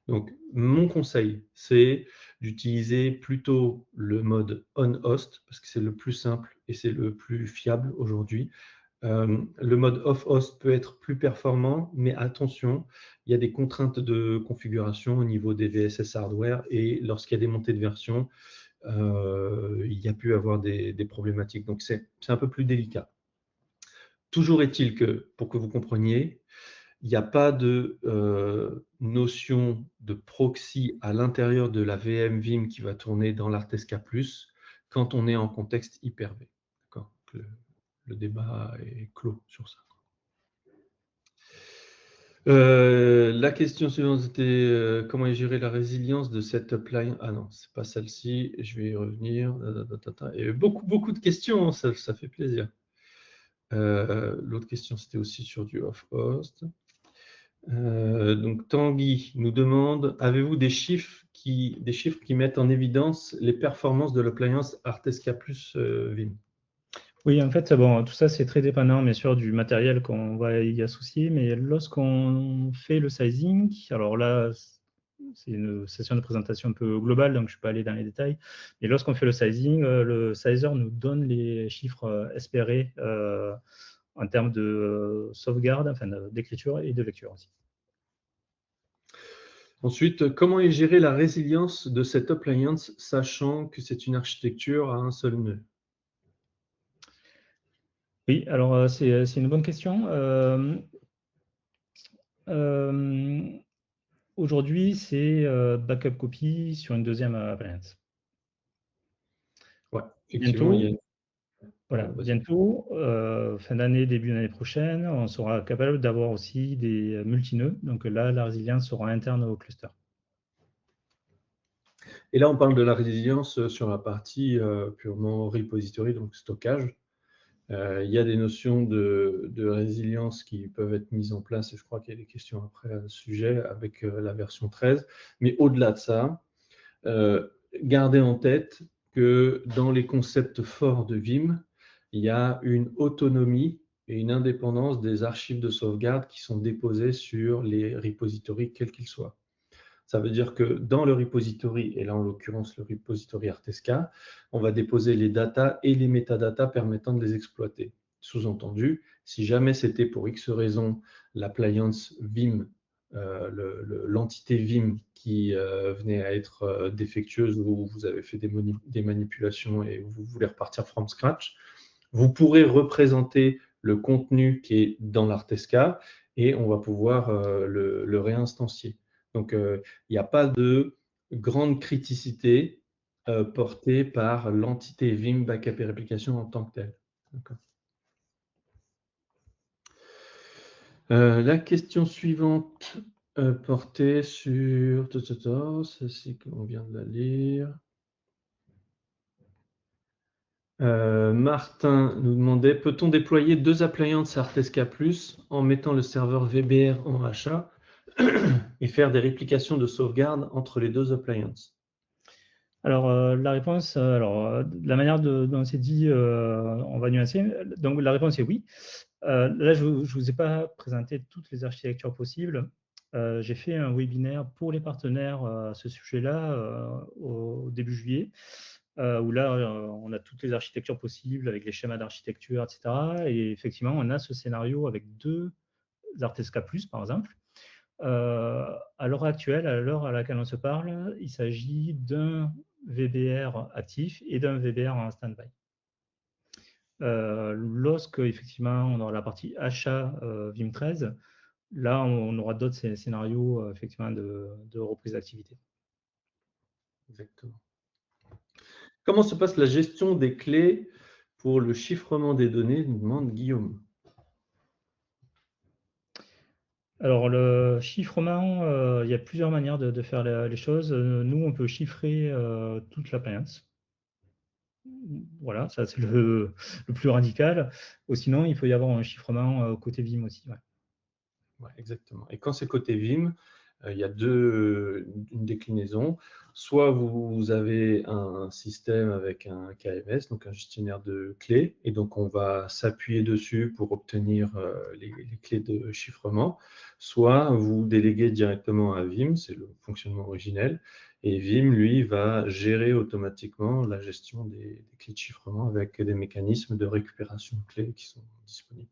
Donc, mon conseil, c'est d'utiliser plutôt le mode on-host, parce que c'est le plus simple et c'est le plus fiable aujourd'hui. Le mode off-host peut être plus performant, mais attention, il y a des contraintes de configuration au niveau des VSS hardware et lorsqu'il y a des montées de version, il y a pu avoir des problématiques. Donc, c'est un peu plus délicat. Toujours est-il que, pour que vous compreniez, il n'y a pas de notion de proxy à l'intérieur de la VM Vim qui va tourner dans l'Artesca+, quand on est en contexte Hyper-V. Le débat est clos sur ça. La question suivante était comment gérer la résilience de cette appliance. Ah non, c'est pas celle-ci, je vais y revenir. Il y a eu beaucoup de questions, ça fait plaisir. L'autre question, c'était aussi sur du off-host. Donc Tanguy nous demande, avez-vous des chiffres qui mettent en évidence les performances de l'appliance Artesca Plus Vim? Oui, en fait, bon, tout ça, c'est très dépendant, bien sûr, du matériel qu'on va y associer, mais lorsqu'on fait le sizing, alors là, c'est une session de présentation un peu globale, donc je ne suis pas allé dans les détails, mais lorsqu'on fait le sizer nous donne les chiffres espérés en termes de sauvegarde, enfin d'écriture et de lecture aussi. Ensuite, comment est gérée la résilience de cette appliance, sachant que c'est une architecture à un seul nœud? Oui, alors c'est une bonne question. Aujourd'hui, c'est backup copy sur une deuxième appliance. Ouais, effectivement, Bientôt, fin d'année, début d'année prochaine, on sera capable d'avoir aussi des multi-nœuds. Donc là, la résilience sera interne au cluster. Et là, on parle de la résilience sur la partie purement repository, donc stockage. Il y a des notions de résilience qui peuvent être mises en place, et je crois qu'il y a des questions après à ce sujet avec la version 13. Mais au-delà de ça, gardez en tête que dans les concepts forts de Vim, il y a une autonomie et une indépendance des archives de sauvegarde qui sont déposées sur les repositories, quels qu'ils soient. Ça veut dire que dans le repository, et là en l'occurrence le repository Artesca, on va déposer les datas et les métadatas permettant de les exploiter. Sous-entendu, si jamais c'était pour X raison l'appliance Vim l'entité Vim qui venait à être défectueuse ou vous avez fait des manipulations et vous voulez repartir from scratch, vous pourrez représenter le contenu qui est dans l'Artesca et on va pouvoir le réinstancier. Donc, il n'y a pas de grande criticité portée par l'entité Vim Backup et Réplication en tant que telle. La question suivante portait sur... Celle-ci qu'on vient de la lire. Martin nous demandait, peut-on déployer 2 appliances Artesca Plus en mettant le serveur VBR en HA et faire des réplications de sauvegarde entre les 2 appliances? Alors, la réponse, la manière dont c'est dit, on va nuancer. Donc, la réponse est oui. Là, je ne vous ai pas présenté toutes les architectures possibles. J'ai fait un webinaire pour les partenaires à ce sujet-là au début juillet, où là, on a toutes les architectures possibles avec les schémas d'architecture, etc. Et effectivement, on a ce scénario avec 2 Artesca Plus, par exemple. À l'heure actuelle, à l'heure à laquelle on se parle, il s'agit d'un VBR actif et d'un VBR en stand-by. Lorsque effectivement on aura la partie achat Vim 13, là on aura d'autres scénarios effectivement de reprise d'activité. Exactement. Comment se passe la gestion des clés pour le chiffrement des données, nous demande Guillaume. Alors le chiffrement, il y a plusieurs manières de faire les choses. Nous, on peut chiffrer toute l'appliance. Voilà, ça c'est le plus radical. Ou sinon, il peut y avoir un chiffrement côté Vim aussi. Ouais. Ouais, exactement. Et quand c'est côté Vim, il y a une déclinaison. Soit vous avez un système avec un KMS, donc un gestionnaire de clés, et donc on va s'appuyer dessus pour obtenir les clés de chiffrement. Soit vous déléguez directement à Vim, c'est le fonctionnement originel, et Vim, lui, va gérer automatiquement la gestion des clés de chiffrement avec des mécanismes de récupération de clés qui sont disponibles.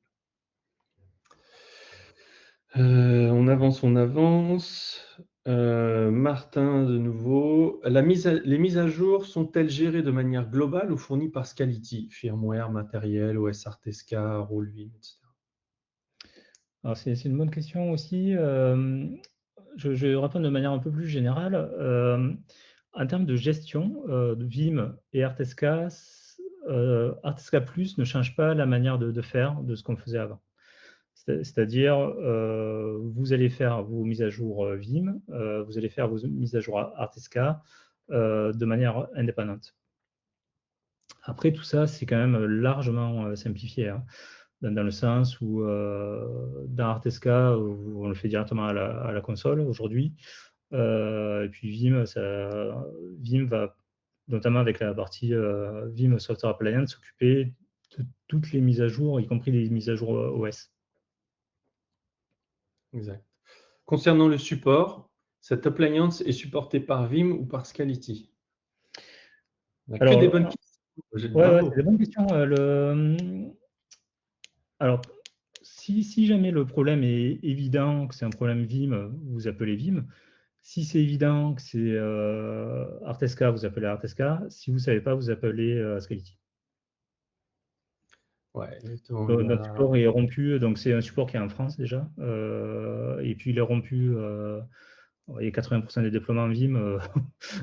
On avance. Martin, de nouveau. Les mises à jour sont-elles gérées de manière globale ou fournies par Scality, firmware, matériel, OS Artesca, Roll-Vim, etc. Alors c'est une bonne question aussi. Je vais répondre de manière un peu plus générale. En termes de gestion de Vim et Artesca, Artesca Plus ne change pas la manière de faire de ce qu'on faisait avant. C'est-à-dire, vous allez faire vos mises à jour Vim, vous allez faire vos mises à jour Artesca de manière indépendante. Après, tout ça, c'est quand même largement simplifié, hein, dans le sens où dans Artesca, on le fait directement à la console aujourd'hui. Et puis Vim va, notamment avec la partie Vim Software Appliance, s'occuper de toutes les mises à jour, y compris les mises à jour OS. Exact. Concernant le support, cette appliance est supportée par Vim ou par Scality? Alors, des bonnes questions. ouais, Bravo. c'est une bonne question. Alors, si jamais le problème est évident, que c'est un problème Vim, vous appelez Vim. Si c'est évident que c'est Artesca, vous appelez Artesca. Si vous ne savez pas, vous appelez Scality. Ouais, exactement. Notre support est rompu, donc c'est un support qui est en France déjà. Et puis il est rompu, il y a 80% des déploiements Vim,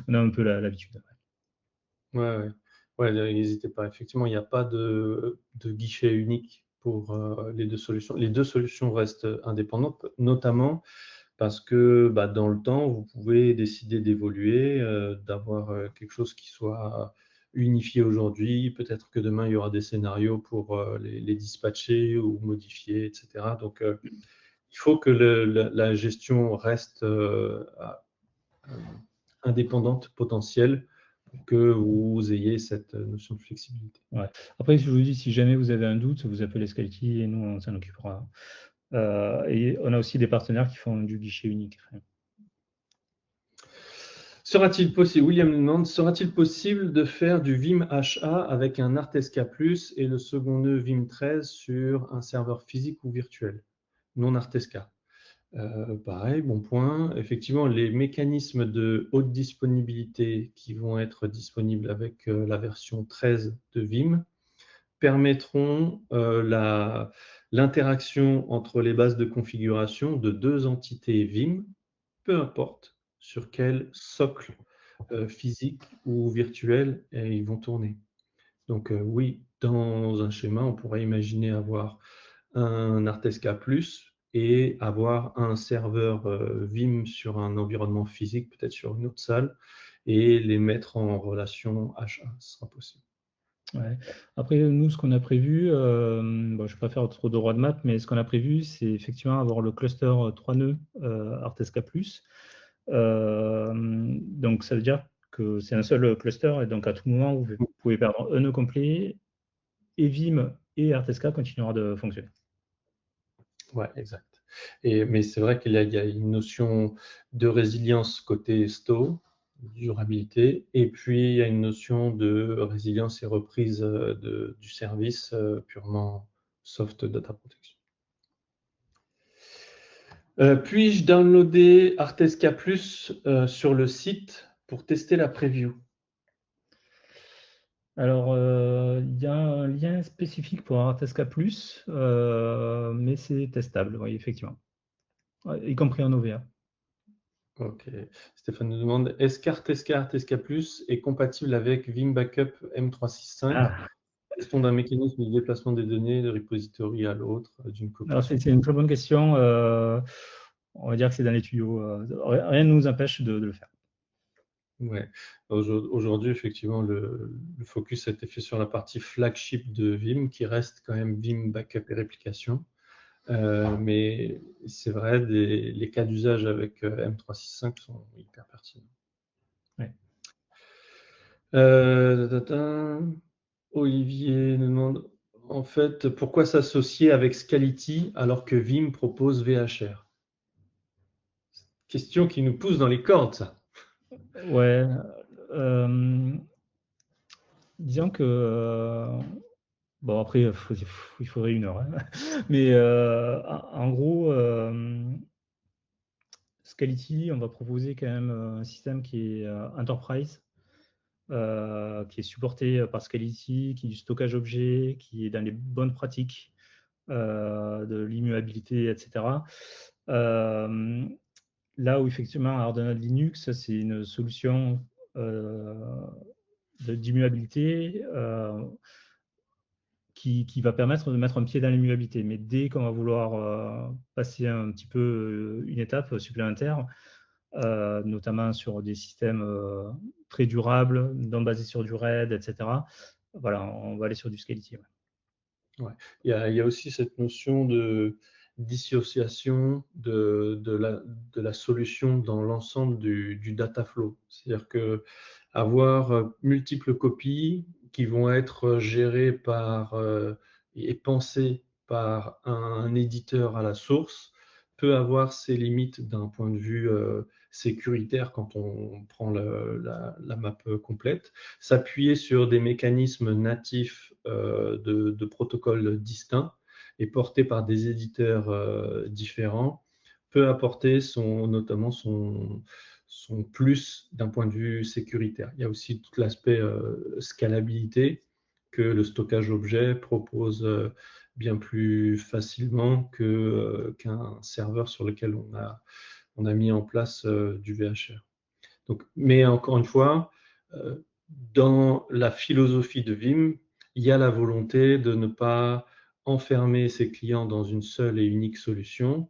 on a un peu l'habitude. Ouais, n'hésitez pas. Effectivement, il n'y a pas de guichet unique pour les 2 solutions. Les 2 solutions restent indépendantes, notamment parce que dans le temps, vous pouvez décider d'évoluer, d'avoir quelque chose qui soit unifié aujourd'hui. Peut-être que demain, il y aura des scénarios pour les dispatcher ou modifier, etc. Donc, il faut que la gestion reste indépendante, potentielle, pour que vous ayez cette notion de flexibilité. Ouais. Après, je vous dis, si jamais vous avez un doute, vous appelez Scality et nous, on s'en occupera. Et on a aussi des partenaires qui font du guichet unique. Sera-t-il possible, William nous demande, sera-t-il possible de faire du Vim HA avec un Artesca Plus et le second nœud Vim 13 sur un serveur physique ou virtuel, non Artesca? Pareil, bon point. Effectivement, les mécanismes de haute disponibilité qui vont être disponibles avec la version 13 de Vim permettront l'interaction entre les bases de configuration de deux entités Vim, peu importe sur quel socle physique ou virtuel ils vont tourner. Donc oui, dans un schéma, on pourrait imaginer avoir un Artesca Plus et avoir un serveur Vim sur un environnement physique, peut-être sur une autre salle, et les mettre en relation H1, ce sera possible. Ouais. Après, nous, ce qu'on a prévu, bon, je ne vais pas faire trop de droit de maths, mais ce qu'on a prévu, c'est effectivement avoir le cluster 3 nœuds Artesca Plus. Donc, ça veut dire que c'est un seul cluster, et donc à tout moment, vous pouvez perdre un nœud complet, et Vim et Artesca continuera de fonctionner. Ouais, exact. Mais c'est vrai qu'il y a une notion de résilience côté STO, durabilité, et puis il y a une notion de résilience et reprise du service purement soft data protection. Puis-je downloader Artesca Plus sur le site pour tester la preview? Alors, il y a un lien spécifique pour Artesca Plus, mais c'est testable, oui, effectivement, y compris en OVA. Ok. Stéphane nous demande, est-ce qu'Artesca Plus est compatible avec Vim Backup M365? Ah, Question d'un mécanisme de déplacement des données de repository à l'autre, d'une copie. alors c'est une très bonne question. On va dire que c'est dans les tuyaux. Rien ne nous empêche de le faire. Ouais. Aujourd'hui, effectivement, le focus a été fait sur la partie flagship de Vim, qui reste quand même Vim Backup et réplication. Mais c'est vrai, les cas d'usage avec M365 sont hyper pertinents. Ouais. Olivier nous demande, en fait, pourquoi s'associer avec Scality alors que Vim propose VHR? Question qui nous pousse dans les cordes, ça. Ouais. Disons que bon, après, il faudrait une heure, hein. Mais en gros, Scality, on va proposer quand même un système qui est enterprise, qui est supporté par Scality, qui est du stockage objet, qui est dans les bonnes pratiques de l'immuabilité, etc. Euh, Là où effectivement Ardenal Linux, c'est une solution d'immuabilité qui va permettre de mettre un pied dans l'immuabilité. Mais dès qu'on va vouloir passer un petit peu une étape supplémentaire, notamment sur des systèmes très durables, non basés sur du RAID, etc., voilà, on va aller sur du Scality. Ouais. Ouais. Il y a aussi cette notion de dissociation de la solution dans l'ensemble du data flow. C'est-à-dire que avoir multiples copies qui vont être gérées par et pensées par un éditeur à la source peut avoir ses limites d'un point de vue sécuritaire quand on prend la map complète. S'appuyer sur des mécanismes natifs de protocoles distincts et portés par des éditeurs différents peut apporter notamment son plus d'un point de vue sécuritaire. Il y a aussi tout l'aspect scalabilité que le stockage objet propose bien plus facilement qu'un serveur sur lequel on a mis en place du VHR. Donc, mais encore une fois, dans la philosophie de Vim, il y a la volonté de ne pas enfermer ses clients dans une seule et unique solution,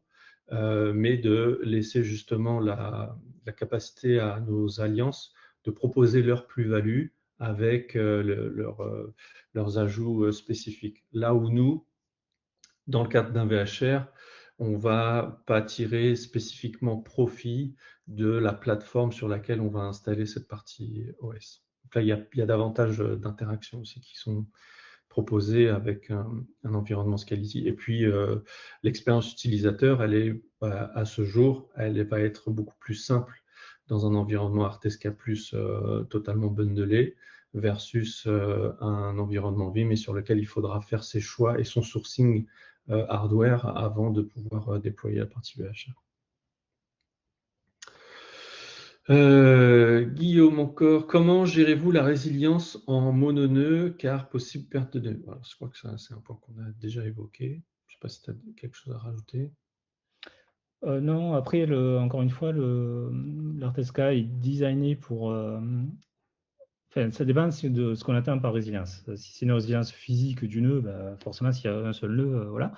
mais de laisser justement la capacité à nos alliances de proposer leur plus-value avec leurs ajouts spécifiques. Là où nous, dans le cadre d'un VHR, on ne va pas tirer spécifiquement profit de la plateforme sur laquelle on va installer cette partie OS. Donc là, il y a davantage d'interactions aussi qui sont proposées avec un environnement Scality. Et puis, l'expérience utilisateur, elle est, à ce jour, elle va être beaucoup plus simple dans un environnement Artesca Plus totalement bundlé versus un environnement Vim et sur lequel il faudra faire ses choix et son sourcing hardware avant de pouvoir déployer la partie VHR. Guillaume encore, comment gérez-vous la résilience en mononœud car possible perte de nœud? Alors, je crois que ça, c'est un point qu'on a déjà évoqué. Je ne sais pas si tu as quelque chose à rajouter. Non, après, encore une fois, l'Artesca est designé pour. Enfin, ça dépend de ce qu'on attend par résilience. Si c'est une résilience physique du nœud, bah, forcément, s'il y a un seul nœud, voilà.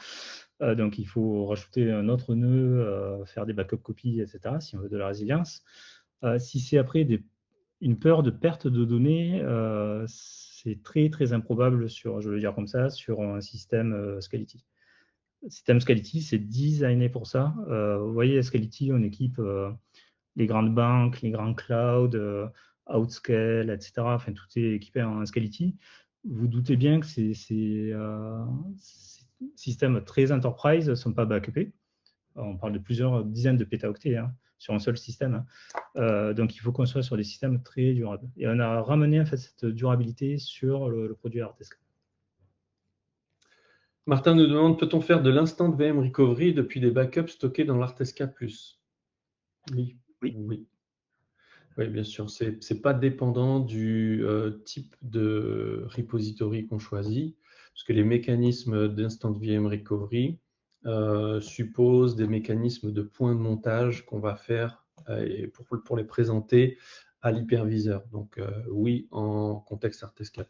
Donc, il faut rajouter un autre nœud, faire des backup copies, etc., si on veut de la résilience. Si c'est après une peur de perte de données, c'est très, très improbable sur, je veux dire comme ça, sur un système Scality. Système Scality, c'est designé pour ça. Vous voyez, Scality, on équipe les grandes banques, les grands clouds, Outscale, etc. Enfin, tout est équipé en Scality. Vous doutez bien que ces systèmes très enterprise ne sont pas backupés. On parle de plusieurs dizaines de pétaoctets sur un seul système. Donc, il faut qu'on soit sur des systèmes très durables. Et on a ramené en fait cette durabilité sur le produit Artesca. Martin nous demande, peut-on faire de l'instant VM recovery depuis des backups stockés dans l'Artesca Plus? Oui, Oui. oui. Oui, bien sûr. C'est pas dépendant du type de repository qu'on choisit, parce que les mécanismes d'instant VM recovery supposent des mécanismes de points de montage qu'on va faire pour les présenter à l'hyperviseur. Donc oui, en contexte Artesca+,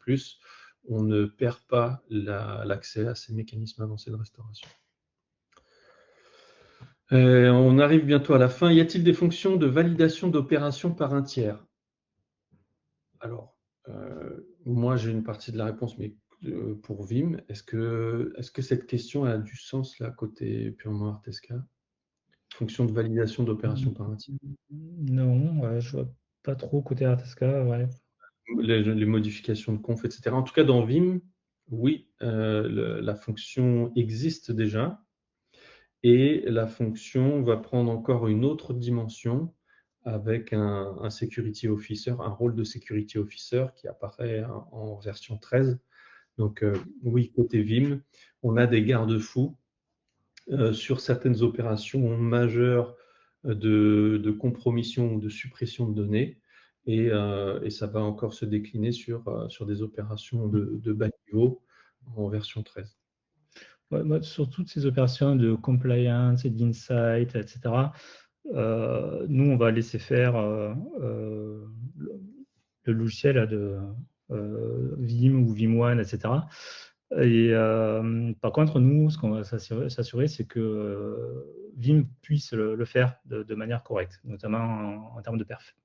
on ne perd pas l'accès à ces mécanismes avancés de restauration. On arrive bientôt à la fin. Y a-t-il des fonctions de validation d'opérations par un tiers? Alors, moi j'ai une partie de la réponse, mais pour Vim, est-ce que cette question a du sens là, côté purement Artesca? Fonction de validation d'opérations par un tiers. Non, ouais, je vois pas trop côté Artesca. Ouais. Les modifications de conf, etc. En tout cas, dans Vim, oui, la fonction existe déjà. Et la fonction va prendre encore une autre dimension avec un security officer, un rôle de security officer qui apparaît en version 13. Donc oui, côté Vim, on a des garde-fous sur certaines opérations majeures de compromission ou de suppression de données. Et ça va encore se décliner sur des opérations de bas niveau en version 13. Ouais, moi, sur toutes ces opérations de compliance et d'insight, etc., nous, on va laisser faire le logiciel là, de Vim ou Vim1, etc. Et par contre, nous, ce qu'on va s'assurer, c'est que Vim puisse le faire de manière correcte, notamment en termes de perf.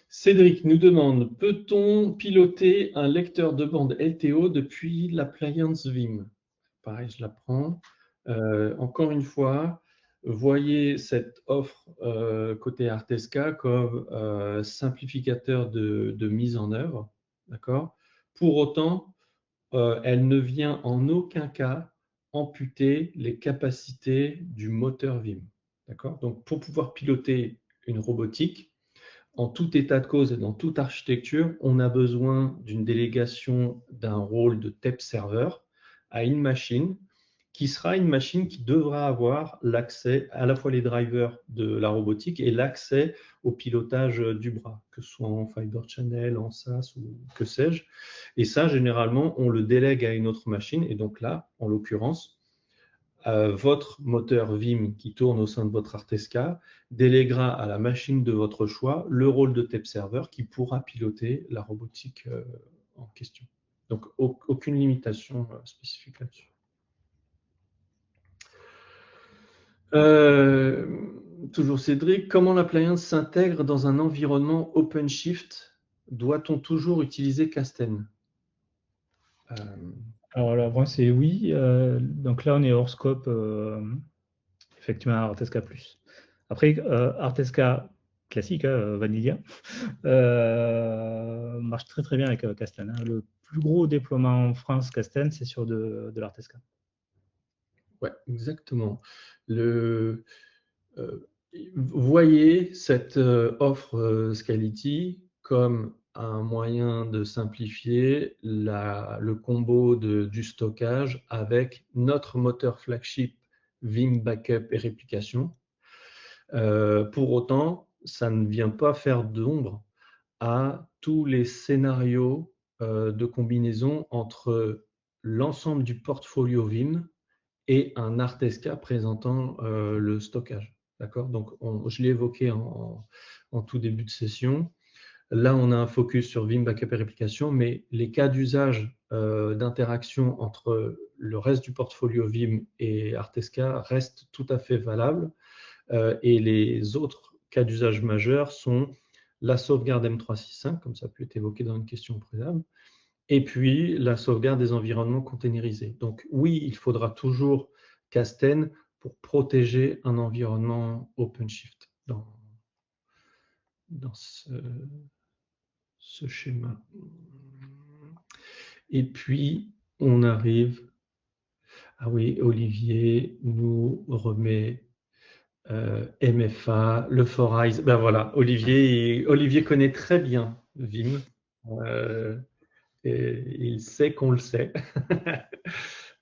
Cédric nous demande, peut-on piloter un lecteur de bande LTO depuis l'appliance Vim? Pareil, je la prends. Encore une fois, voyez cette offre côté Artesca comme simplificateur de mise en œuvre. D'accord? Pour autant, elle ne vient en aucun cas amputer les capacités du moteur Vim. D'accord? Donc, pour pouvoir piloter une robotique, en tout état de cause et dans toute architecture, on a besoin d'une délégation d'un rôle de TEP serveur à une machine qui sera une machine qui devra avoir l'accès à la fois les drivers de la robotique et l'accès au pilotage du bras, que ce soit en Fiber Channel, en SAS ou que sais-je. Et ça, généralement, on le délègue à une autre machine. Et donc là, en l'occurrence, votre moteur Vim qui tourne au sein de votre Artesca déléguera à la machine de votre choix le rôle de TEP serveur qui pourra piloter la robotique en question. Donc, aucune limitation spécifique là-dessus. Toujours Cédric, comment l'appliance s'intègre dans un environnement OpenShift? Doit-on toujours utiliser Kasten? Alors la réponse c'est oui. Donc là, on est hors scope, effectivement, à Artesca+. Après, Artesca classique, Vanilla, marche très très bien avec Kasten. Le plus gros déploiement en France Kasten, c'est sur de l'Artesca. Ouais, exactement. Le, voyez cette offre Scality comme un moyen de simplifier le combo du stockage avec notre moteur flagship Vim Backup et Réplication. Pour autant, ça ne vient pas faire d'ombre à tous les scénarios de combinaison entre l'ensemble du portfolio Vim et un ArtSK présentant le stockage. D'accord? Donc, je l'ai évoqué en tout début de session. Là, on a un focus sur Vim Backup et Réplication, mais les cas d'usage d'interaction entre le reste du portfolio Vim et ArtSK restent tout à fait valables. Et les autres cas d'usage majeurs sont la sauvegarde M365, comme ça a pu être évoqué dans une question préalable, et puis la sauvegarde des environnements containerisés. Donc oui, il faudra toujours Kasten pour protéger un environnement OpenShift dans ce schéma. Et puis, on arrive... Ah oui, Olivier nous remet MFA, le Forize. Ben voilà, Olivier connaît très bien Vim. Et il sait qu'on le sait.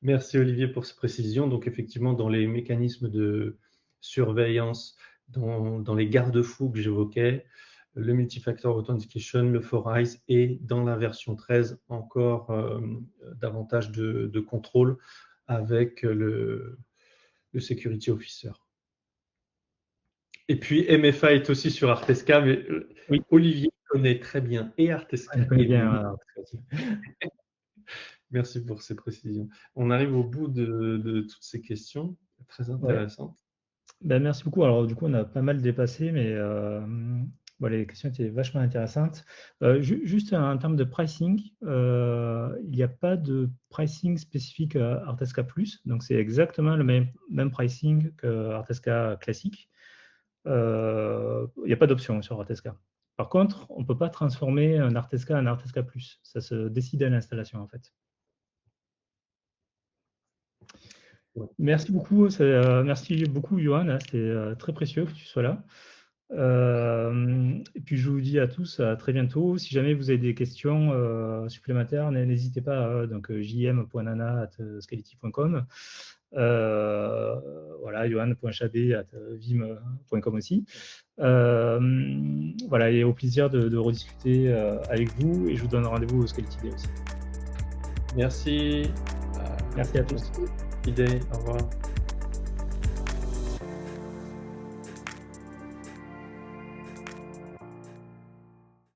Merci Olivier pour ces précisions. Donc effectivement, dans les mécanismes de surveillance, dans les garde-fous que j'évoquais, le Multifactor Authentication, le Forize, et dans la version 13, encore davantage de contrôle avec le Security Officer. Et puis MFA est aussi sur ArtSK, mais oui, Olivier connaît très bien et ArtSK. Il connaît bien ArtSK. Merci pour ces précisions. On arrive au bout de toutes ces questions, très intéressantes. Ouais. Ben, merci beaucoup. Alors du coup, on a pas mal dépassé, mais voilà, les questions étaient vachement intéressantes. Juste en termes de pricing, il n'y a pas de pricing spécifique à ArtSK+, donc c'est exactement le même pricing que ArtSK classique. Il n'y a pas d'option sur ArtSK. Par contre, on ne peut pas transformer un ArtSK en ArtSK+. Ça se décide à l'installation, en fait. Merci beaucoup, Johan. C'était très précieux que tu sois là. Et puis, je vous dis à tous à très bientôt. Si jamais vous avez des questions supplémentaires, n'hésitez pas. Donc, jm.nana@scality.com. Voilà, johan.chabé@vim.com aussi. Voilà, et au plaisir de rediscuter avec vous, et je vous donne rendez-vous au Scality Day aussi. Merci. Merci à tous. Idée, au revoir.